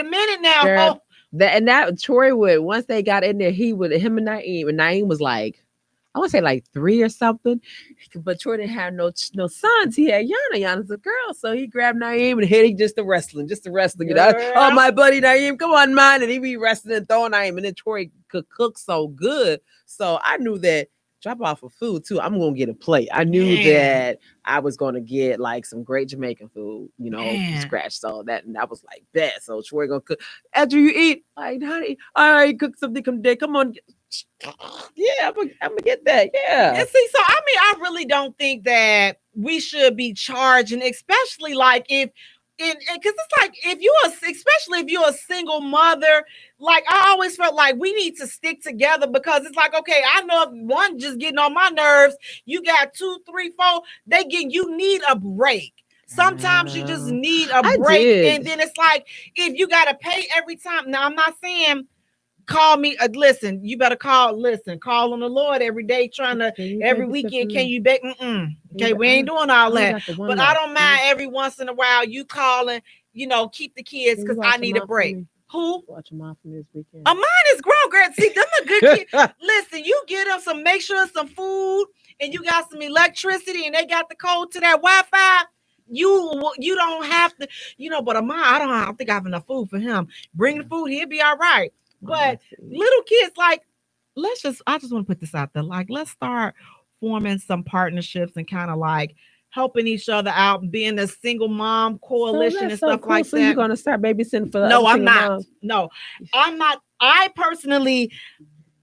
minute now. Girl, that Troy would, once they got in there, him and Naeem was like, I want to say like 3 or something, but Troy didn't have no sons. He had Yana's a girl, so he grabbed Naeem and hit him just the wrestling. Oh, my buddy Naeem, come on, man, and he be wrestling and throwing Naeem, and then Troy could cook so good, so I knew that. Drop off of food too. I'm gonna get a plate. I knew that I was gonna get like some great Jamaican food, from scratch. So that was like that. So Troy gonna cook after you eat. Like, honey, all right, cook something. Come on. Yeah, I'm gonna get that. Yeah. And see, so I mean, I really don't think that we should be charging, especially like because it's like especially if you're a single mother, like I always felt like we need to stick together, because it's like, okay, I know if one just getting on my nerves, you got 2, 3, 4, you need a break. Sometimes you just need a break. And then it's like, if you got to pay every time. Now, I'm not saying call me. Listen, you better call on the Lord every day, every weekend. Can you beg? Okay, we ain't doing all that. But I don't mind every once in a while you calling, keep the kids, because I need a break. Who? Watch them off from this weekend. Mine is grown, girl. See, them a good kid. Listen, you get them make sure some food, and you got some electricity, and they got the code to that Wi-Fi. You don't have to, but mine, I don't think I have enough food for him. Bring the food, he'll be all right. But little kids, like, I just want to put this out there. Like, let's start forming some partnerships and kind of like helping each other out, being a single mom coalition and stuff like that. So you're going to start babysitting for No, I'm not. Moms? No, I'm not. I personally,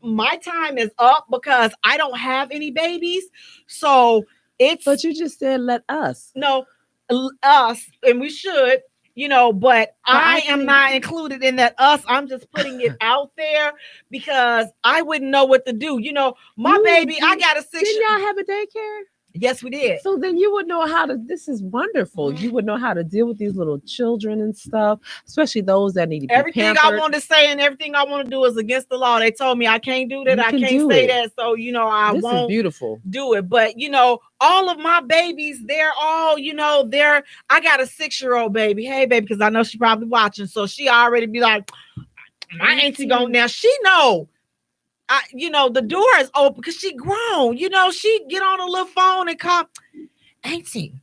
my time is up because I don't have any babies. So But you just said let us. No, us, and we should. But I am not included in that us. I'm just putting it out there because I wouldn't know what to do. My baby, I got a 6. Didn't y'all have a daycare? Yes, we did. So then you would know this is wonderful. You would know how to deal with these little children and stuff, especially those that need to be everything pampered. I want to say and everything I want to do is against the law. They told me I can't do that. I can't say that. So, I won't do it. But, all of my babies, they're all, I got a 6-year-old baby. Hey, baby, because I know she probably watching. So she already be like, my auntie going now. She know. The door is open because she grown. She get on a little phone and call, auntie,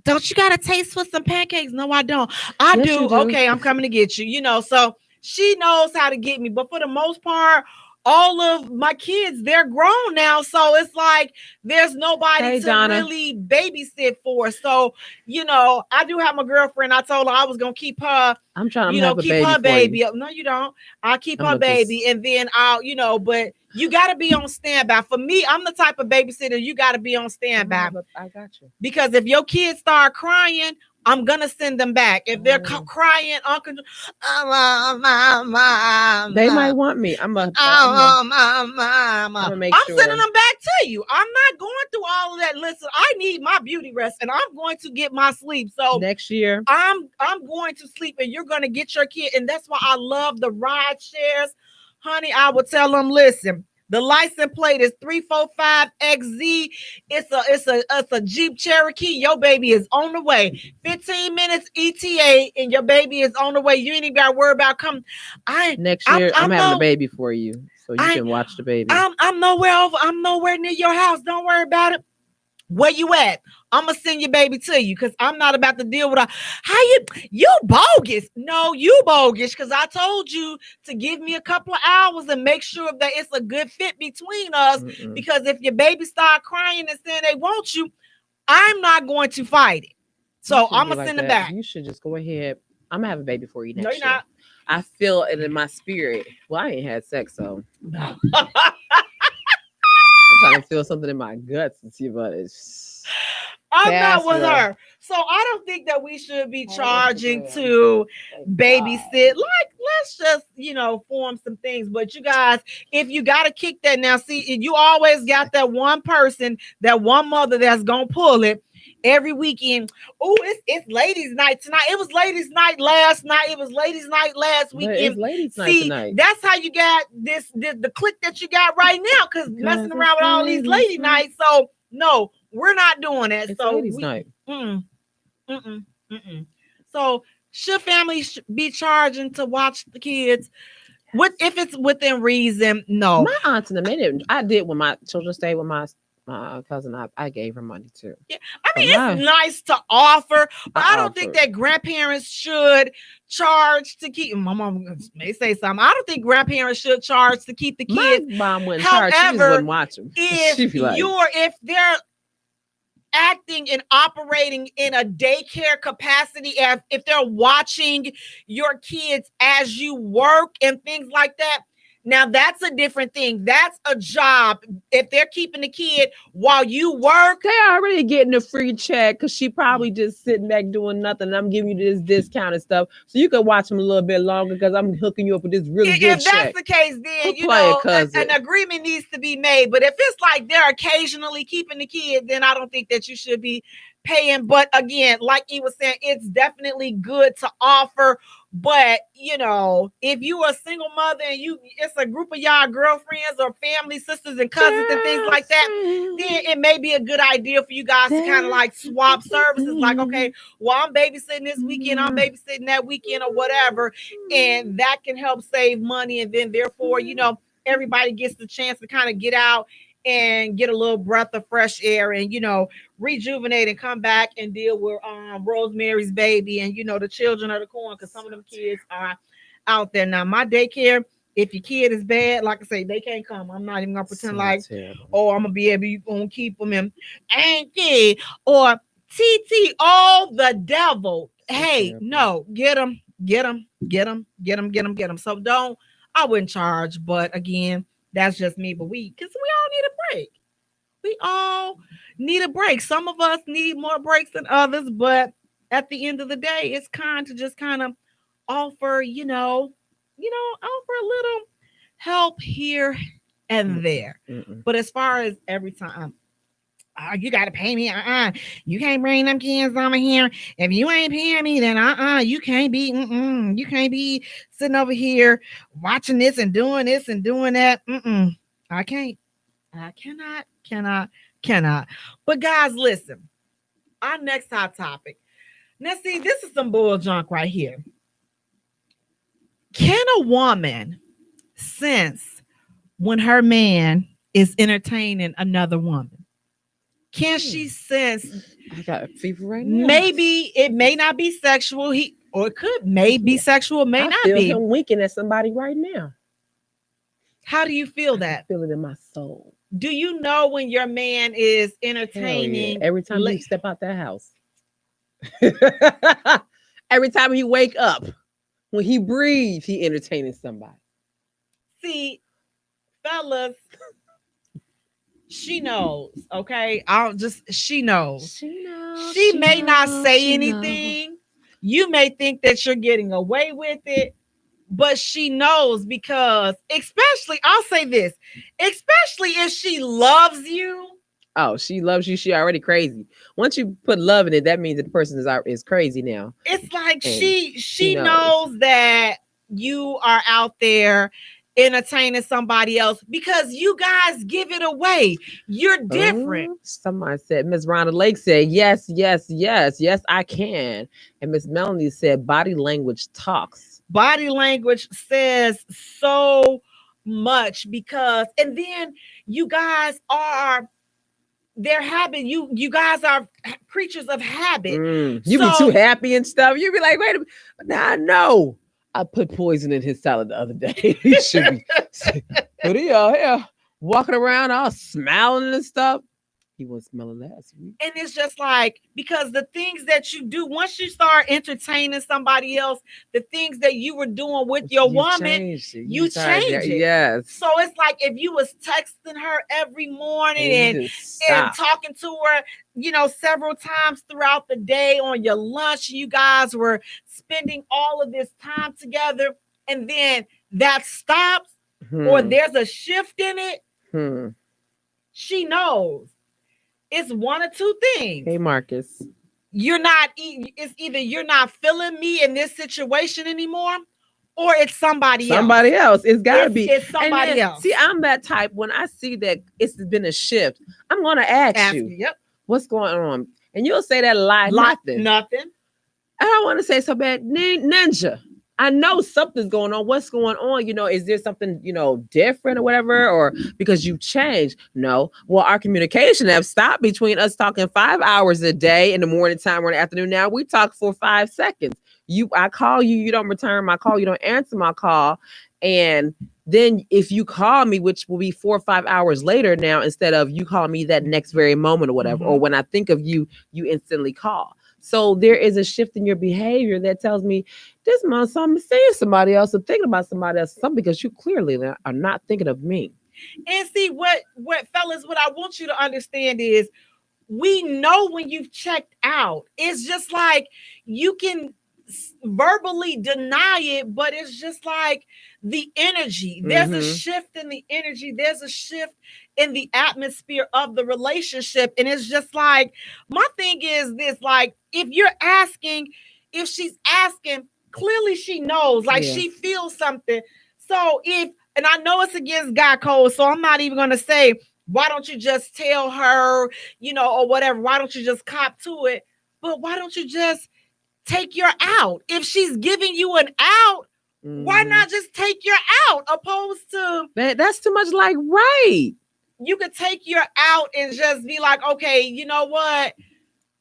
don't you got a taste for some pancakes? No, I don't. I do. Okay, I'm coming to get you. So she knows how to get me. But for the most part, all of my kids, they're grown now. So it's like there's nobody to really babysit for. So, I do have my girlfriend. I told her I was going to keep her. I'm trying to keep her baby up. No, you don't. I'll keep her baby. And then I'll, but you got to be on standby. For me, I'm the type of babysitter. You got to be on standby. I got you. Because if your kids start crying, I'm gonna send them back. If they're crying, Uncle, they might want me. I'm sending them back to you. I'm not going through all of that. Listen, I need my beauty rest, and I'm going to get my sleep. So next year, I'm going to sleep, and you're gonna get your kid. And that's why I love the ride shares, honey. I would tell them, listen. The license plate is 345XZ. It's a Jeep Cherokee. Your baby is on the way. 15 minutes ETA, and your baby is on the way. You ain't even got to worry about coming. Next year, I'm having a baby for you, so you can watch the baby. I'm nowhere near your house. Don't worry about it. Where you at? I'm gonna send your baby to you because I'm not about to deal with how you bogus. No, you bogus because I told you to give me a couple of hours and make sure that it's a good fit between us. Because if your baby start crying and saying they want you, I'm not going to fight it. So I'm gonna send it back. You should just go ahead. I'm gonna have a baby for you next year. No, you're not. I feel it in my spirit. Well, I ain't had sex, so I'm trying to feel something in my guts and see about it. I'm not with her. So I don't think that we should be charging to babysit. Like, let's just, form some things. But you guys, if you got to kick that now, see, you always got that one person, that one mother that's going to pull it every weekend. Oh, it's ladies' night tonight. It was ladies' night last night. It was ladies' night last weekend. It's ladies' night tonight. That's how you got the clique that you got right now, because messing around with all these lady nights. So, no, we're not doing that. It's so ladies' night. So should families be charging to watch the kids? If it's within reason? No. My aunt in a minute, I did when my children stayed with my cousin. I gave her money too. Yeah, I mean, it's nice to offer, but I don't think that grandparents should charge to keep. My mom may say something. I don't think grandparents should charge to keep the kids. My mom wouldn't charge. She just wouldn't watch them. If they're acting and operating in a daycare capacity, if they're watching your kids as you work and things like that, now that's a different thing. That's a job. If they're keeping the kid while you work, they're already getting a free check because she probably just sitting back doing nothing. I'm giving you this discount and stuff, so you can watch them a little bit longer because I'm hooking you up with this really good check. If that's the case, then an agreement needs to be made. But if it's like they're occasionally keeping the kid, then I don't think that you should be paying. But again, like he was saying, it's definitely good to offer. But if you are a single mother and it's a group of y'all girlfriends or family, sisters and cousins and things like that, then it may be a good idea for you guys to kind of like swap services. Like, okay, well, I'm babysitting this weekend, I'm babysitting that weekend or whatever. And that can help save money. And then therefore, everybody gets the chance to kind of get out and get a little breath of fresh air and, rejuvenate and come back and deal with Rosemary's Baby and, the children of the corn, because some of them kids are out there. Now, my daycare, if your kid is bad, like I say, they can't come. I'm not even going to pretend I'm going to be able to keep them in Auntie or TT, the devil. Hey, no, get them. So I wouldn't charge, but again, that's just me. But because we all need a break. We all need a break. Some of us need more breaks than others, but at the end of the day, it's kind to just kind of offer, offer a little help here and there. But as far as every time, you got to pay me. You can't bring them kids over here. If you ain't paying me, then you can't be sitting over here watching this and doing that. I can't. I cannot. But guys, listen. Our next hot topic. Now, see, this is some bull junk right here. Can a woman sense when her man is entertaining another woman? Can she sense? I got a fever right now. Maybe it may not be sexual. It could be sexual, may not be. I feel him winking at somebody right now. How do you feel that? I feel it in my soul. Do you know when your man is entertaining? Every time you step out that house. Every time he wake up, when he breathes, he entertaining somebody. See, fellas, she knows, okay? She knows. She may not say anything. You may think that you're getting away with it, but she knows, because I'll say this, especially if she loves you. Oh, she loves you. She already crazy. Once you put love in it, that means that the person is crazy now. It's like she knows that you are out there entertaining somebody else because you guys give it away. You're different. Somebody said, Miss Rhonda Lake said, yes, I can. And Miss Melanie said, body language talks. Body language says so much, because, and then you guys are their habit. You guys are creatures of habit. You be too happy and stuff. You be like, wait a minute. Now I know I put poison in his salad the other day. He should be. But he out here walking around all smiling and stuff. He was smelling last week. And it's just like, because the things that you do, once you start entertaining somebody else, the things that you were doing with your woman, you change it. Yes. So it's like if you was texting her every morning and talking to her, several times throughout the day on your lunch, you guys were spending all of this time together, and then that stops or there's a shift in it, she knows. It's one of two things. Hey, Marcus. It's either you're not feeling me in this situation anymore, or it's somebody else. Somebody else. It's got to be. It's somebody else. See, I'm that type. When I see that it's been a shift, I'm going to ask you, yep, what's going on? And you'll say that lie. Nothing. I don't want to say so bad. Ninja. I know something's going on. What's going on? Is there something, different or whatever? Or because you changed? No. Well, our communication have stopped between us talking 5 hours a day in the morning time or in the afternoon. Now we talk for 5 seconds. I call you, you don't return my call, you don't answer my call. And then if you call me, which will be 4 or 5 hours later now, instead of you calling me that next very moment or whatever, or when I think of you, you instantly call. So there is a shift in your behavior that tells me this month I'm seeing somebody else or thinking about somebody else, something, because you clearly are not thinking of me. And see what fellas, what I want you to understand is we know when you've checked out. It's just like you can verbally deny it, but it's just like the energy. There's a shift in the energy. There's a shift in the atmosphere of the relationship. And it's just like, my thing is this, like, if she's asking, clearly she knows, like she feels something. So and I know it's against God code, so I'm not even going to say, why don't you just tell her, or whatever, why don't you just cop to it? But why don't you just take your out? If she's giving you an out, why not just take your out, opposed to that's too much like right. You could take your out and just be like, okay, you know what,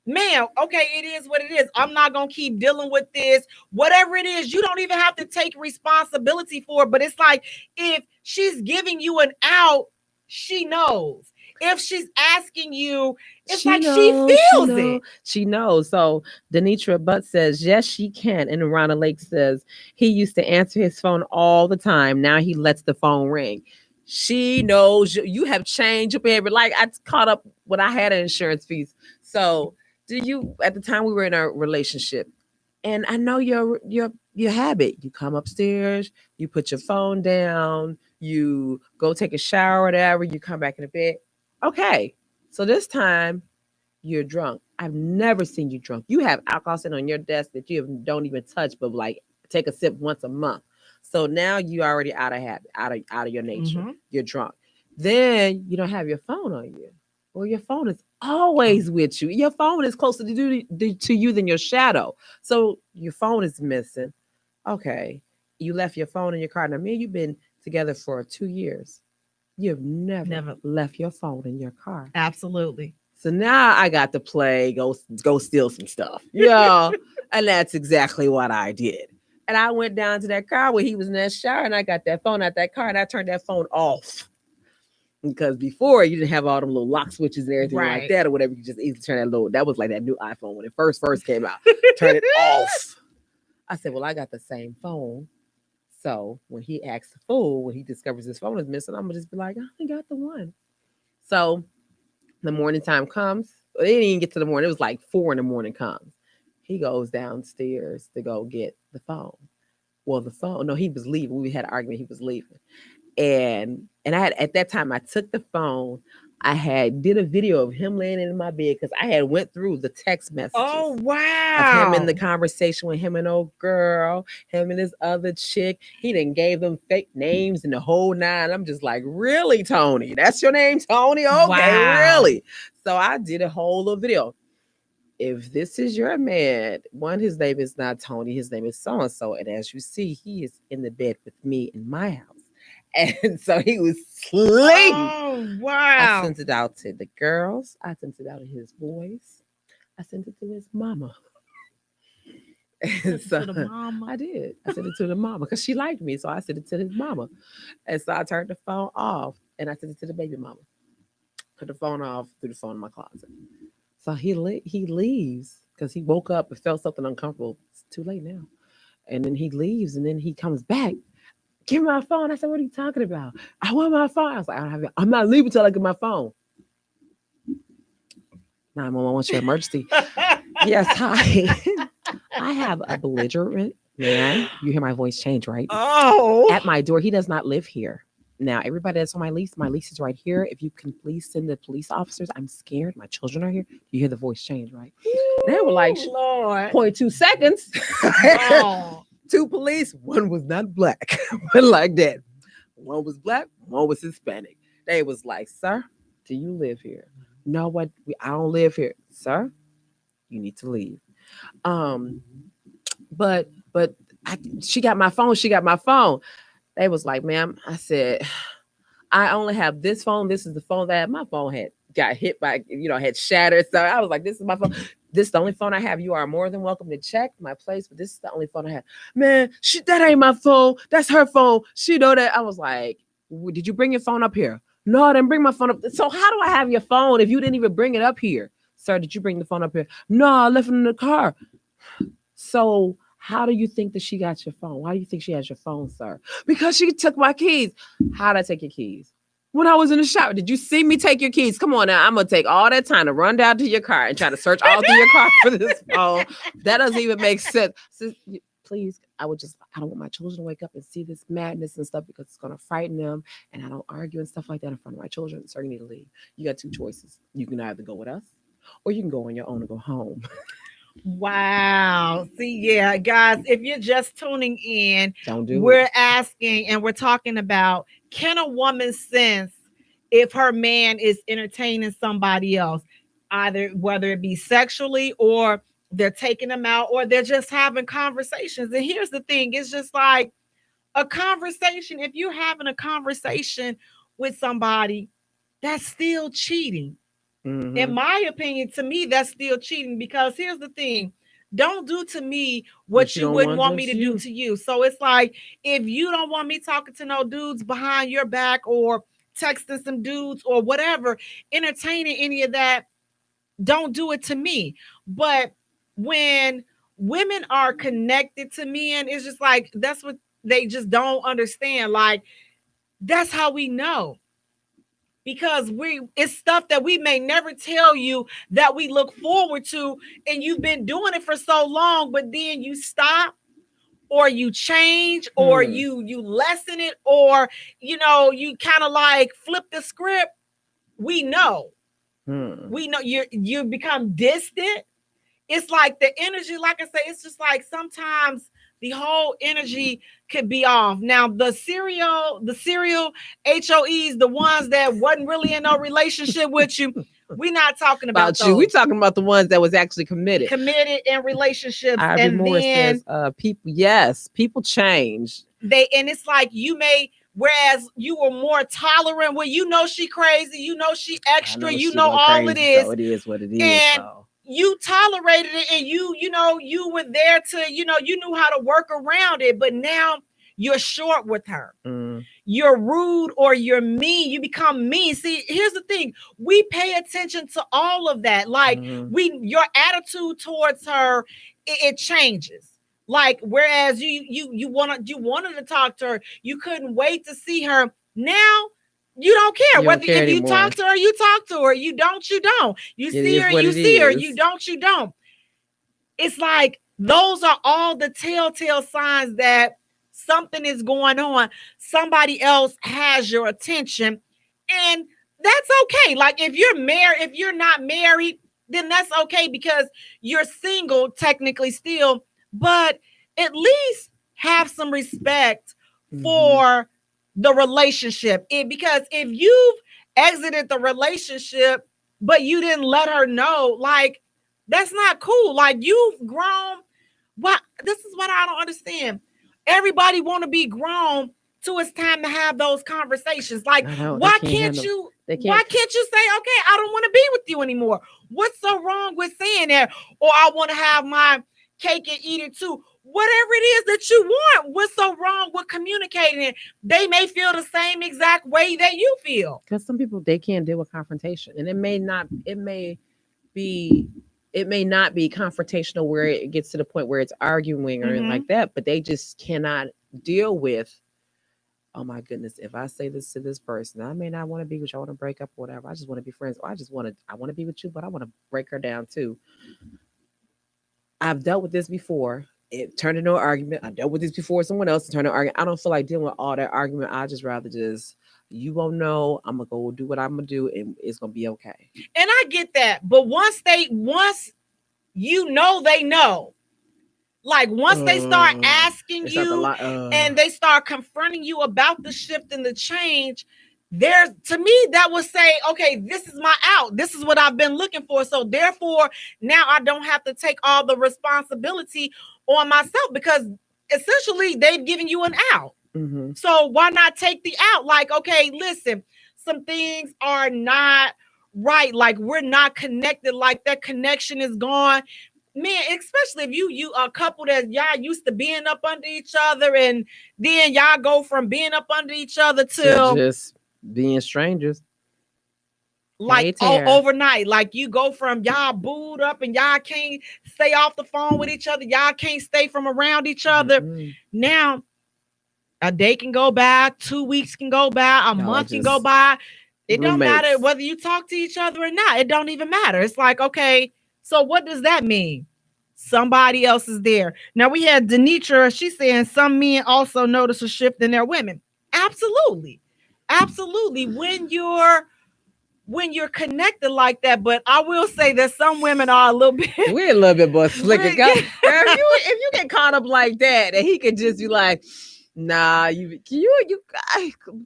man, okay, it is what it is. I'm not gonna keep dealing with this. Whatever it is, you don't even have to take responsibility for it. But it's like, if she's giving you an out, she knows. If she's asking you, it's she feels it. She knows. So Denitra Butt says, yes, she can. And Rana Lake says, he used to answer his phone all the time. Now he lets the phone ring. She knows you have changed your behavior. Like, I caught up when I had an insurance fees. So at the time we were in our relationship, and I know your habit. You come upstairs, you put your phone down, you go take a shower or whatever, you come back in the bed. Okay, so this time you're drunk. I've never seen you drunk. You have alcohol sitting on your desk that you don't even touch, but like take a sip once a month. So now you already out of habit, out of your nature. You're drunk. Then you don't have your phone on you. Well, your phone is always with you. Your phone is closer to you than your shadow. So your phone is missing. Okay, you left your phone in your car. Now, me and you've been together for 2 years. You've never left your phone in your car. Absolutely. So now I got to play, go steal some stuff. Yeah. And that's exactly what I did. And I went down to that car where he was in that shower, and I got that phone out that car, and I turned that phone off. Because before you didn't have all them little lock switches and everything like that or whatever. You just easily turn that was like that new iPhone when it first came out. Turn it off. I said, well, I got the same phone. So when he acts a fool, when he discovers his phone is missing, I'm going to just be like, I only got the one. So the morning time comes. Well, they didn't even get to the morning. It was like 4 in the morning comes. He goes downstairs to go get the phone. Well, he was leaving. We had an argument. He was leaving. And I had, at that time, I took the phone. I did a video of him laying in my bed because I had went through the text messages. Oh, wow. Of him in the conversation with him and old girl, him and his other chick. He done gave them fake names and the whole nine. I'm just like, really, Tony? That's your name, Tony? Okay, really? So I did a whole little video. If this is your man, his name is not Tony. His name is so-and-so. And as you see, he is in the bed with me in my house. And so he was sleeping. Oh, wow. I sent it out to the girls. I sent it out to his boys. I sent it to his mama. And so To the mama. I did. I sent it to the mama because she liked me. So I sent it to his mama. And so I turned the phone off and I sent it to the baby mama. Put the phone off, threw the phone in my closet. So he leaves because he woke up and felt something uncomfortable. It's too late now. And then he leaves and then he comes back. Give me my phone. I said, what are you talking about? I want my phone. I was like, I don't have it. I'm not leaving until I get my phone. 911, what's your emergency? Yes, hi. I have a belligerent man. You hear my voice change, right? Oh. At my door. He does not live here. Now, everybody that's on my lease is right here. If you can please send the police officers, I'm scared. My children are here. You hear the voice change, right? They were like, Lord. 0.2 seconds. Oh. 2 police, 1 was not black. But like that. 1 was black, 1 was Hispanic. They was like, sir, do you live here? No, what? I don't live here. Sir, you need to leave. But she got my phone. They was like, ma'am, I said, I only have this phone. This is the phone that my phone had got hit by, had shattered. So I was like, this is my phone. This is the only phone I have. You are more than welcome to check my place, but this is the only phone I have. Man, that ain't my phone. That's her phone. She know that. I was like, did you bring your phone up here? No, I didn't bring my phone up. So how do I have your phone if you didn't even bring it up here? Sir, did you bring the phone up here? No, I left it in the car. So how do you think that she got your phone? Why do you think she has your phone, sir? Because she took my keys. How did I take your keys? When I was in the shower, did you see me take your keys? Come on now. I'm going to take all that time to run down to your car and try to search all through your car for this phone. That doesn't even make sense. So, please, I don't want my children to wake up and see this madness and stuff because it's going to frighten them. And I don't argue and stuff like that in front of my children. Sir, you need to leave. You got 2 choices. You can either go with us or you can go on your own and go home. Wow. See, yeah, guys, if you're just tuning in, we're asking and we're talking about, can a woman sense if her man is entertaining somebody else, either whether it be sexually or they're taking them out or they're just having conversations? And here's the thing, it's just like a conversation. If you're having a conversation with somebody, that's still cheating. Mm-hmm. In my opinion, to me, that's still cheating because here's the thing. Don't do to me what you wouldn't want me to do to you. So it's like, if you don't want me talking to no dudes behind your back or texting some dudes or whatever, entertaining any of that, don't do it to me. But when women are connected to men, it's just like, that's what they just don't understand. Like, that's how we know. Because it's stuff that we may never tell you that we look forward to, and you've been doing it for so long, but then you stop or you change or you lessen it or you kind of like flip the script. We know you become distant. It's like the energy, like I say, it's just like sometimes the whole energy could be off. Now, the serial HOEs, the ones that wasn't really in no relationship with you, we're not talking about those. You. We're talking about the ones that was actually committed in relationships. And Morris then says, people change. And it's like whereas you were more tolerant when she crazy, she extra, all it is. So it is what it is. And you tolerated it and you were there to, you knew how to work around it, but now you're short with her. You're rude or you're mean. You become mean. See, here's the thing. We pay attention to all of that. Like your attitude towards her, it changes. Like, whereas you wanted to talk to her, you couldn't wait to see her. Now, you don't care whether if you talk to her, you talk to her. You don't, you don't. You see her, you see her. You don't, you don't. It's like those are all the telltale signs that something is going on. Somebody else has your attention, and that's okay. Like if you're not married, then that's okay because you're single technically still, but at least have some respect for the relationship. Because if you've exited the relationship, but you didn't let her know, like, that's not cool. Like, you've grown. This is what I don't understand. Everybody want to be grown till it's time to have those conversations. Like, know, why can't you say, okay, I don't want to be with you anymore? What's so wrong with saying that? Or I want to have my cake and eat it too. Whatever it is that you want, what's so wrong with communicating it? They may feel the same exact way that you feel. Because some people, they can't deal with confrontation, and it may not be confrontational where it gets to the point where it's arguing or like that, but they just cannot deal with, oh my goodness, if I say this to this person, I may not want to be with you, I want to break up or whatever. I just want to be friends. Or I want to be with you, but I want to break her down too. I've dealt with this before. It turned into an argument. I dealt with this before with someone else. It turned into an argument. I don't feel like dealing with all that argument. I just rather you won't know. I'm going to go do what I'm going to do, and it's going to be okay. And I get that. But once you know, they know. Like once they start asking you and they start confronting you about the shift and the change, to me, that would say, okay, this is my out. This is what I've been looking for. So therefore, now I don't have to take all the responsibility on myself, because essentially they've given you an out. Mm-hmm. So why not take the out? Like, okay, listen, some things are not right. Like, we're not connected. Like, that connection is gone. Man, especially if you a couple that y'all used to being up under each other, and then y'all go from being up under each other to just being strangers. like overnight. Like, you go from y'all booed up and y'all can't stay off the phone with each other. Y'all can't stay from around each other. Mm-hmm. Now, a day can go by, 2 weeks can go by, a month can go by. It don't matter whether you talk to each other or not. It don't even matter. It's like, okay, so what does that mean? Somebody else is there. Now, we had Denitra. She's saying some men also notice a shift in their women. Absolutely. Absolutely. When you're connected like that. But I will say that some women are a little bit. We're a little bit more slick. If you get caught up like that, and he could just be like, nah, you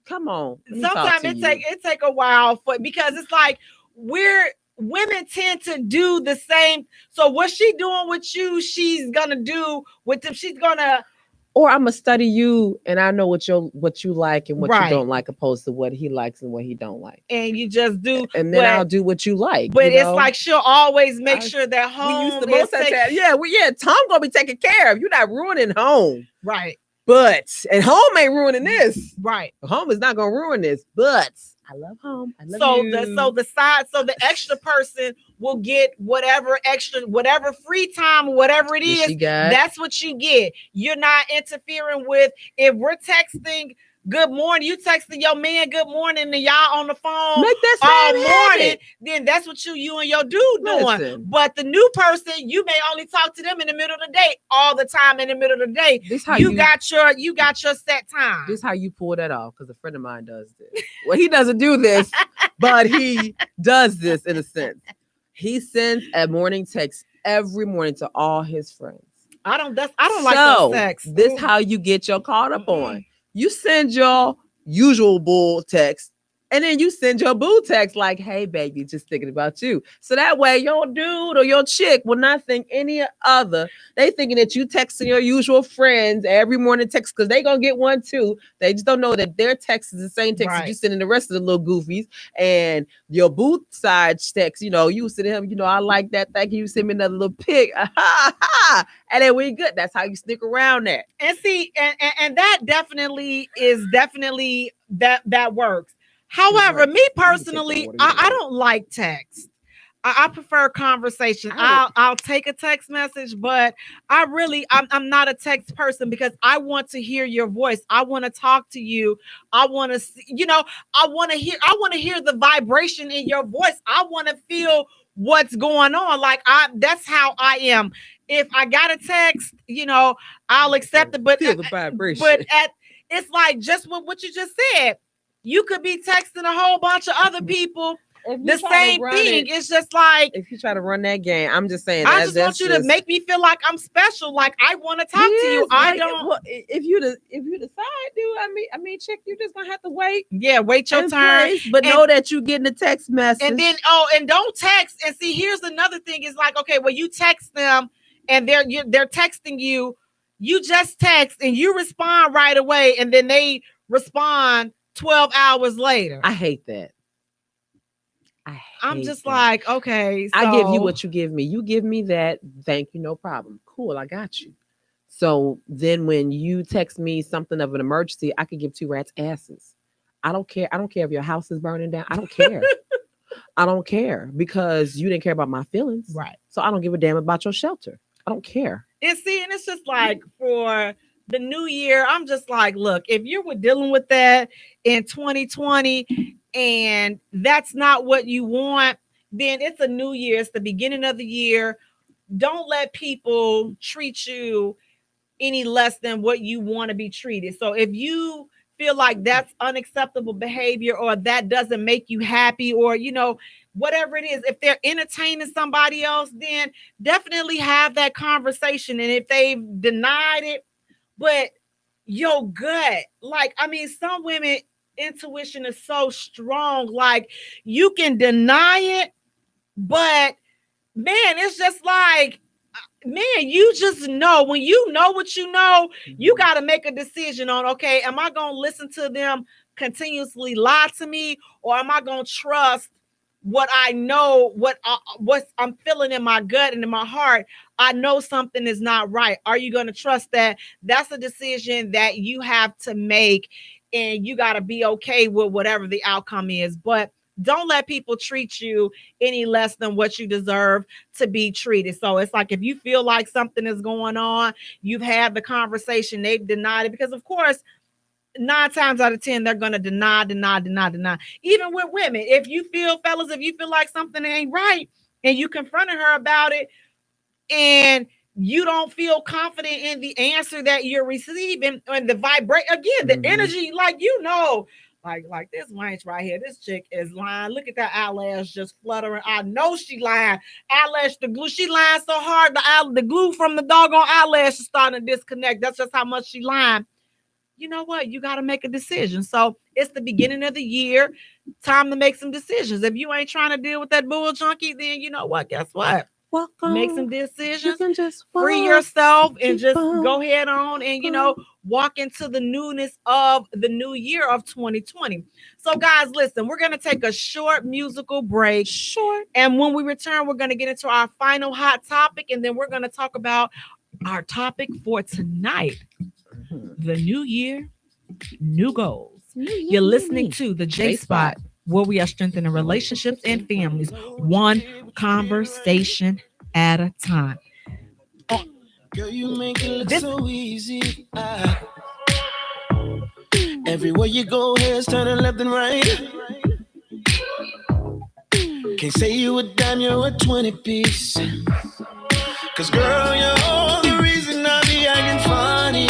come on. Sometimes it take a while because it's like women tend to do the same. So what she doing with you, she's gonna do with them. She's gonna. Or I'm gonna study you, and I know what you like and what you don't like, opposed to what he likes and what he don't like. And you just do, and then I'll do what you like. But it's like she'll always make sure that home is taken. Tom gonna be taken care of. You're not ruining home, right? And home ain't ruining this, right? Home is not gonna ruin this, but I love home. I love you. The extra person will get whatever free time, whatever it is. That's what you get. You're not interfering with. If we're texting good morning, you texting your man good morning, and y'all on the phone all morning, then that's what you and your dude doing. But the new person, you may only talk to them in the middle of the day, all the time in the middle of the day. You got your set time. This is how you pull that off, because a friend of mine does this. Well, he doesn't do this, but he does this in a sense. He sends a morning text every morning to all his friends. I don't like those texts. This is how you get your caught up on. You send your usual bull text, and then you send your boo text like, hey, baby, just thinking about you. So that way your dude or your chick will not think any other. They thinking that you texting your usual friends every morning text, because they going to get one too. They just don't know that their text is the same text that you sending the rest of the little goofies. And your boo side text, you send him, I like that. Thank you. You send me another little pic. And then we good. That's how you stick around that. And see, and that definitely that works. However, me personally, I don't like text. I prefer conversation. I'll take a text message, but I'm not a text person, because I want to hear your voice. I want to talk to you. I want to see, I want to hear the vibration in your voice. I want to feel what's going on. Like that's how I am. If I got a text, I'll accept it. But feel the vibration. It's like just what you just said. You could be texting a whole bunch of other people the same thing. It's just like, if you try to run that game, I'm just saying. I just want you to make me feel like I'm special. Like I want to talk to you. I don't. Well, if you decide to, I mean, chick, you're just gonna have to wait. Yeah, wait your turn. But know that you getting a text message. And then and don't text. And see, here's another thing. It's like, okay, well, you text them and they're texting you. You just text and you respond right away, and then they respond 12 hours later. I hate that. I'm just like, okay. So I give you what you give me. You give me that. Thank you. No problem. Cool. I got you. So then when you text me something of an emergency, I could give two rats asses. I don't care. I don't care if your house is burning down. I don't care. I don't care because you didn't care about my feelings. Right. So I don't give a damn about your shelter. I don't care. And see, and it's just like for the new year, I'm just like, look, if you were dealing with that in 2020 and that's not what you want, then it's a new year. It's the beginning of the year. Don't let people treat you any less than what you want to be treated. So if you feel like that's unacceptable behavior or that doesn't make you happy or, you know, whatever it is, if they're entertaining somebody else, then definitely have that conversation. And if they've denied it, but your gut, like, I mean, some women intuition is so strong, like you can deny it, but man, it's just like, man, you just know when you know what you know, you got to make a decision on, okay, am I going to listen to them continuously lie to me, or am I going to trust what I know, what I'm feeling in my gut and in my heart? I know something is not right. Are you going to trust that? That's a decision that you have to make, and you got to be okay with whatever the outcome is. But don't let people treat you any less than what you deserve to be treated. So it's like, if you feel like something is going on, you've had the conversation, they've denied it, because of course, 9 times out of 10, they're going to deny. Even with women, if you feel like something ain't right and you confronted her about it and you don't feel confident in the answer that you're receiving and the the energy, like, you know, like this wench right here, this chick is lying. Look at that eyelash just fluttering. I know she lying. The glue, she lying so hard, the glue from the doggone eyelash is starting to disconnect. That's just how much she lying. You know what? You got to make a decision. So it's the beginning of the year. Time to make some decisions. If you ain't trying to deal with that bull junkie, then you know what? Guess what? Make some decisions. You can just free yourself and just go head on and, you know, walk into the newness of the new year of 2020. So, guys, listen, we're going to take a short musical break. And when we return, we're going to get into our final hot topic. And then we're going to talk about our topic for tonight. The new year, new goals. You're listening to the Jaye Spot, where we are strengthening relationships and families, one conversation at a time. Girl, you make it look so easy. Everywhere you go, heads turning left and right. Can't say you a dime, you're a 20 piece. Cause girl, you're the reason I be acting funny.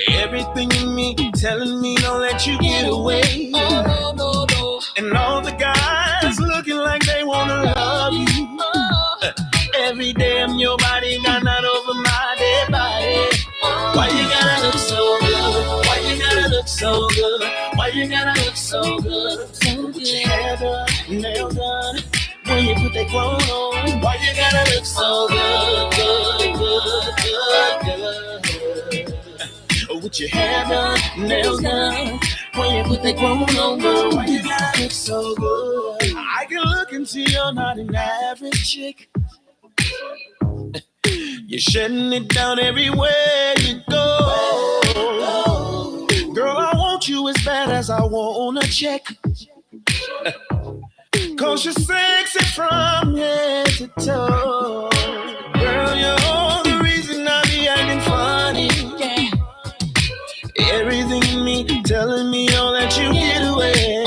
Everything in me telling me don't let you get away. No. And all the guys looking like they wanna love you. Every day I'm your body, got not over my dead body. Why you gotta look so good? Why you gotta look so good? Why you gotta look so good? Put your hair done, nails done. When you put that clone on, why you gotta look so good? With your hair done, nails done. When you put that clone on, girl, why you gotta look so good? I can look and see you're not an average chick. You're shutting it down everywhere you go. Girl, I want you as bad as I want a check. Cause you're sexy from head to toe. Girl, you're the reason I be acting funny. Everything in me telling me don't let you get away.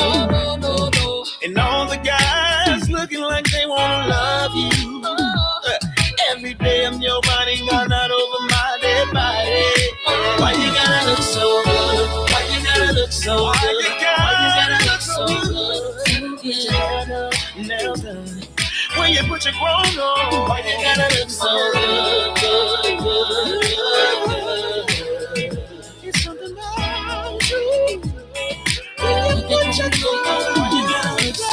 And all the guys looking like they wanna love you. Every day I'm your body, got not over my dead body. Why you gotta look so good? Why you gotta look so good? Why you gotta look so good? Put your hair done, nails done. When you put your clothes on, why you gotta look so good? It's something about you. When you put your clothes on, why you gotta look so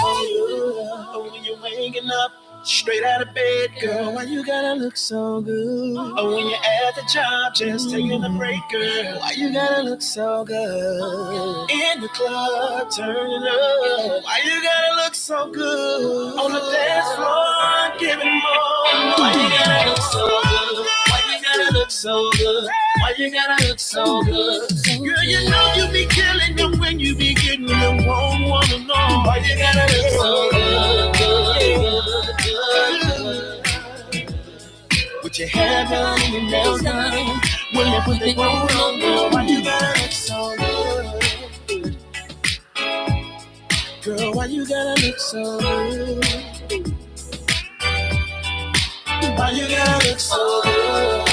good? When you're waking up straight out of bed, Girl, why you gotta look so good? Oh, when you're at the job, just taking a break, girl. Why you gotta look so good? In the club, turning up. Why you gotta look so good? On the dance floor, giving more. Why you gotta look so good? Why you gotta look so good? Why you gotta look so good? Girl, you know you be killing them when you be getting them wrong, wanna know. Why you gotta look so good? With your hair done and your nails done, when you put the gold on, girl, why you gotta look so good? Girl, why you gotta look so good? Why you gotta look so good?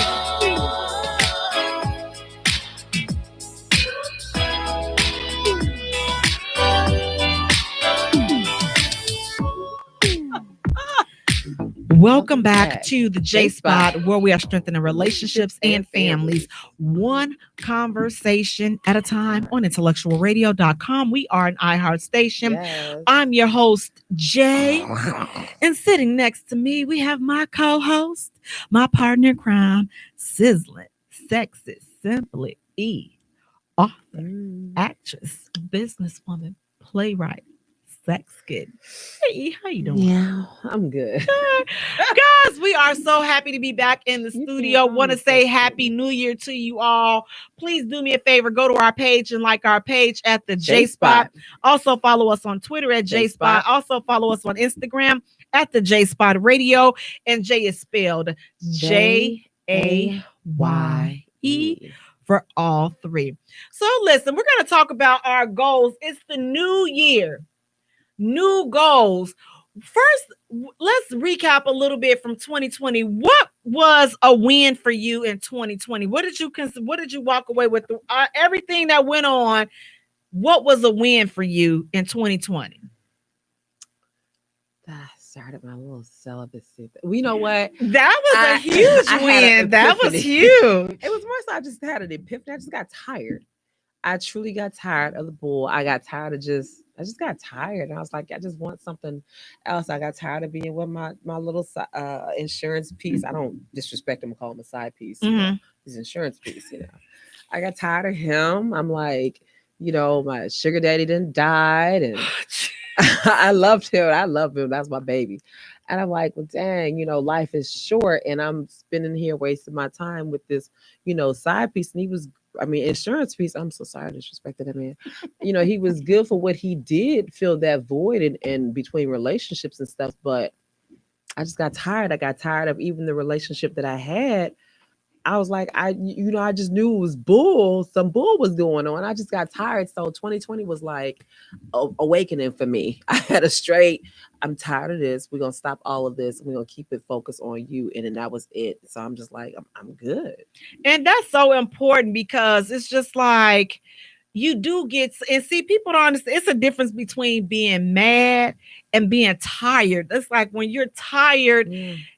Welcome back to the J Spot, where we are strengthening relationships and families, one conversation at a time on IntellectualRadio.com. We are an iHeart station. Yes. I'm your host, Jaye. And sitting next to me, we have my co-host, my partner in crime, sizzling, sexy, simply author, actress, businesswoman, playwright, sex kid. Hey, how you doing? Yeah, I'm good. Guys, we are so happy to be back in the studio. Want to say Happy New Year to you all. Please do me a favor. Go to our page and like our page at the J Spot. Also follow us on Twitter at J Spot. Also follow us on Instagram at the J Spot Radio. And Jay is spelled Jaye for all three. So listen, we're going to talk about our goals. It's the new year. New goals. First, let's recap a little bit from 2020. What was a win for you in 2020? What did you walk away with? Everything that went on, what was a win for you in 2020? I started my little celibacy. Well, you know what? That was a huge win. That was huge. It was more so I just had an epiphany. I just got tired. I truly got tired of the bull. I got tired of I just got tired. And I was like, I just want something else. I got tired of being with my little insurance piece. I don't disrespect him, call him a side piece. You know, his insurance piece, you know. I got tired of him. I'm like, you know, my sugar daddy done died. And I loved him. I love him. That's my baby. And I'm like, well, dang, you know, life is short. And I'm spending here wasting my time with this, you know, side piece. And he was, insurance piece. I'm so sorry I disrespected that man. You know, he was good for what he did, fill that void in between relationships and stuff. But I just got tired. I got tired of even the relationship that I had. I was like, I just knew it was some bull was going on. I just got tired. So 2020 was like awakening for me. I had I'm tired of this. We're going to stop all of this. We're going to keep it focused on you. And then that was it. So I'm just like, I'm good. And that's so important because it's just like, you do get, and see, people don't understand. It's a difference between being mad and being tired. It's like when you're tired,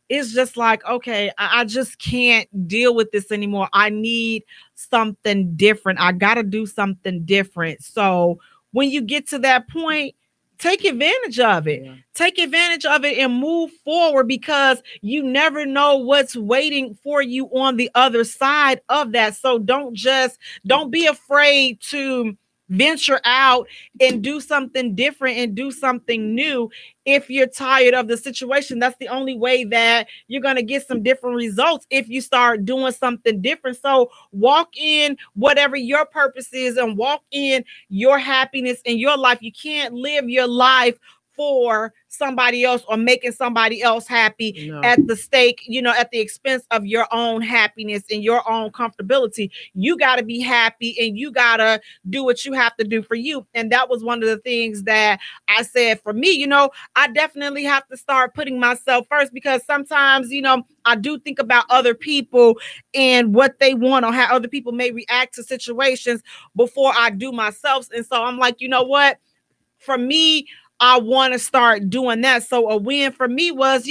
it's just like, okay, I just can't deal with this anymore. I need something different. I got to do something different. So when you get to that point, take advantage of it. Yeah. Take advantage of it and move forward because you never know what's waiting for you on the other side of that. So don't be afraid to venture out and do something different and do something new. If you're tired of the situation, that's the only way that you're going to get some different results if you start doing something different. So walk in whatever your purpose is and walk in your happiness in your life. You can't live your life for somebody else or making somebody else happy at the stake, at the expense of your own happiness and your own comfortability. You got to be happy and you got to do what you have to do for you. And that was one of the things that I said for me, I definitely have to start putting myself first because sometimes, I do think about other people and what they want or how other people may react to situations before I do myself. And so I'm like, you know what? For me, I want to start doing that. So a win for me was,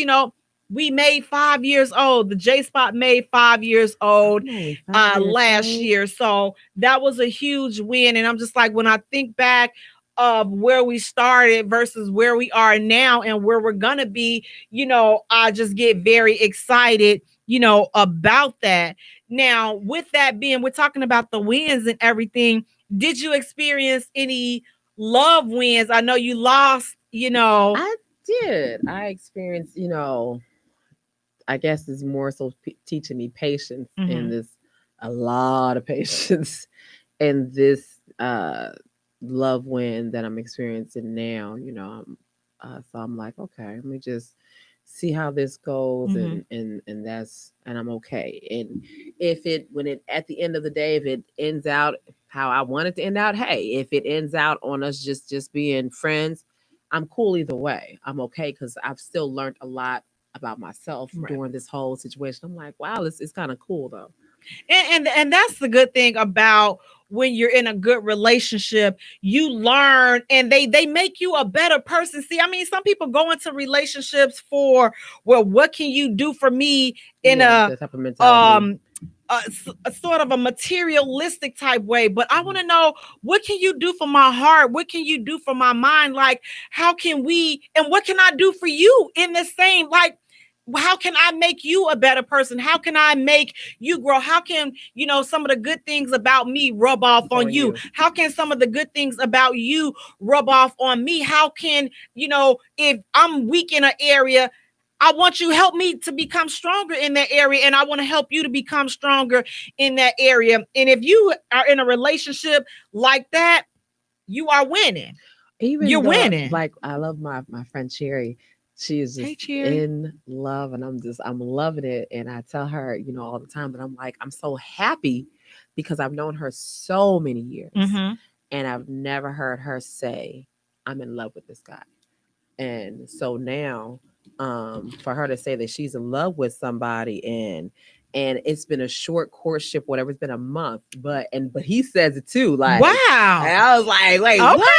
we made 5 years old. The J Spot made 5 years old last year. So that was a huge win. And I'm just like, when I think back of where we started versus where we are now and where we're gonna be, I just get very excited, about that. Now, with that being, we're talking about the wins and everything. Did you experience any love wins? I know you lost, I did. I experienced, I guess it's more so teaching me patience in this, a lot of patience in this love win that I'm experiencing now. So I'm like, okay, let me just see how this goes, and I'm okay. And when it at the end of the day, if it ends out how I want it to end out, hey, if it ends out on us just being friends, I'm cool either way. I'm okay, because I've still learned a lot about myself during this whole situation. I'm like, wow, it's kind of cool though. And that's the good thing about when you're in a good relationship, you learn, and they make you a better person. See, I mean, some people go into relationships for, well, what can you do for me in a type of mentality. A sort of a materialistic type way, but I want to know, what can you do for my heart? What can you do for my mind? Like, how can we, and what can I do for you in the same, like, how can I make you a better person? How can I make you grow? How can, some of the good things about me rub off on you? How can some of the good things about you rub off on me? How can, if I'm weak in an area, I want you to help me to become stronger in that area, and I want to help you to become stronger in that area. And if you are in a relationship like that, you are winning. You're winning. Like, I love my friend Cherry. She is just in love, and I'm loving it. And I tell her, all the time that I'm like, I'm so happy because I've known her so many years, and I've never heard her say, I'm in love with this guy. And so now, for her to say that she's in love with somebody, and it's been a short courtship, whatever, it's been a month, but he says it too, like, wow. And I was like, wait, okay. What?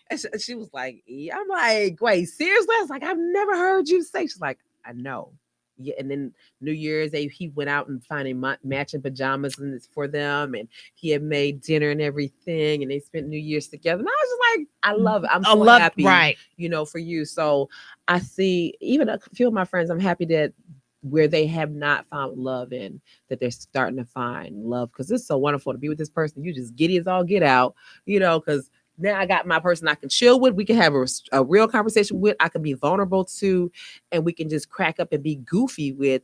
And she was like, yeah. I'm like, wait, seriously? I was like, I've never heard you say. She's like, I know. Yeah. And then New Year's Eve, he went out and finding matching pajamas for them, and he had made dinner and everything, and they spent New Year's together. And I was just like, I love it. I'm so happy, right, for you. So I see even a few of my friends, I'm happy that where they have not found love in, that they're starting to find love, because it's so wonderful to be with this person. You just giddy as all get out, because now I got my person I can chill with. We can have a real conversation with. I can be vulnerable to, and we can just crack up and be goofy with.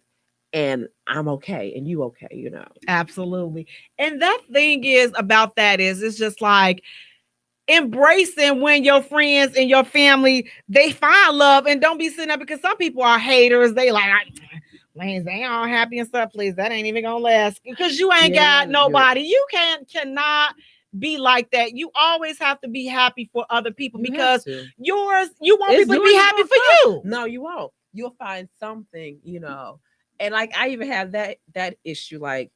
And I'm okay, and you okay, Absolutely. And that thing is about that is, it's just like embracing when your friends and your family, they find love, and don't be sitting there, because some people are haters. They like, Lanes, they all happy and stuff. Please, that ain't even gonna last, because you ain't got nobody. You cannot be like that. You always have to be happy for other people, because you want people to be happy for you. No, you won't. You'll find something, And like, I even have that issue. Like,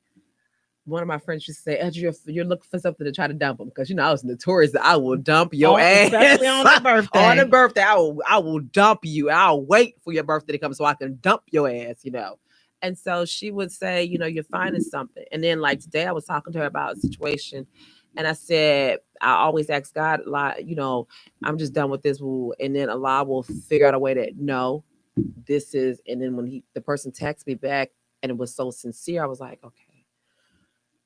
one of my friends used to say, you're looking for something to try to dump them, because I was notorious that I will dump your ass, especially on the birthday. On the birthday, I will dump you. I'll wait for your birthday to come so I can dump your ass, And so she would say, you're finding something. And then, like, today I was talking to her about a situation, and I said, I always ask God, like, I'm just done with this. And then Allah will figure out a way that, no, this is. And then when the person texted me back and it was so sincere, I was like, okay,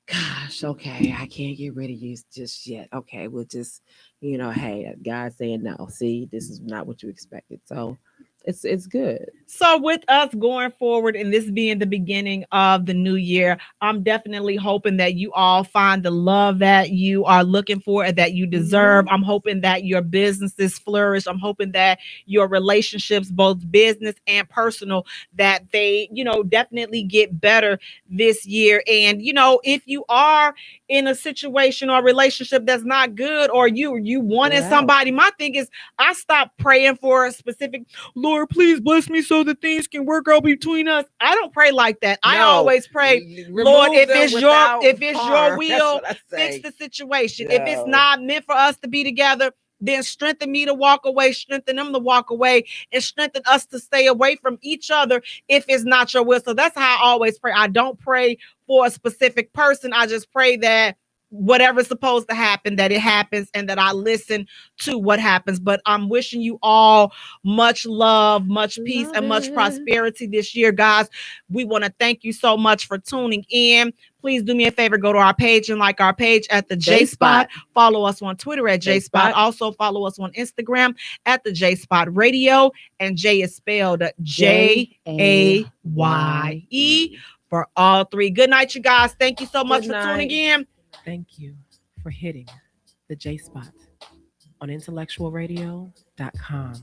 gosh, okay, I can't get rid of you just yet. Okay, we'll just, hey, God saying no. See, this is not what you expected. So it's good. So with us going forward, and this being the beginning of the new year, I'm definitely hoping that you all find the love that you are looking for and that you deserve. I'm hoping that your businesses flourish. I'm hoping that your relationships, both business and personal, that they, definitely get better this year. And, if you are in a situation or relationship that's not good, or you wanted somebody, my thing is, I stopped praying for a specific, Lord, please bless me so that things can work out between us. I don't pray like that. I always pray, Lord, if it's your will, fix the situation. No. If it's not meant for us to be together, then strengthen me to walk away, strengthen them to walk away, and strengthen us to stay away from each other if it's not your will. So that's how I always pray. I don't pray for a specific person. I just pray that whatever's supposed to happen, that it happens, and that I listen to what happens. But I'm wishing you all much love, much peace, and much prosperity this year, guys. We want to thank you so much for tuning in. Please do me a favor, go to our page and like our page at the J Spot. Follow us on Twitter at J Spot. Also follow us on Instagram at the J Spot Radio, and Jay is spelled Jaye for all three. Good night, you guys. Thank you so much for tuning in. Thank you for hitting the J Spot on IntellectualRadio.com.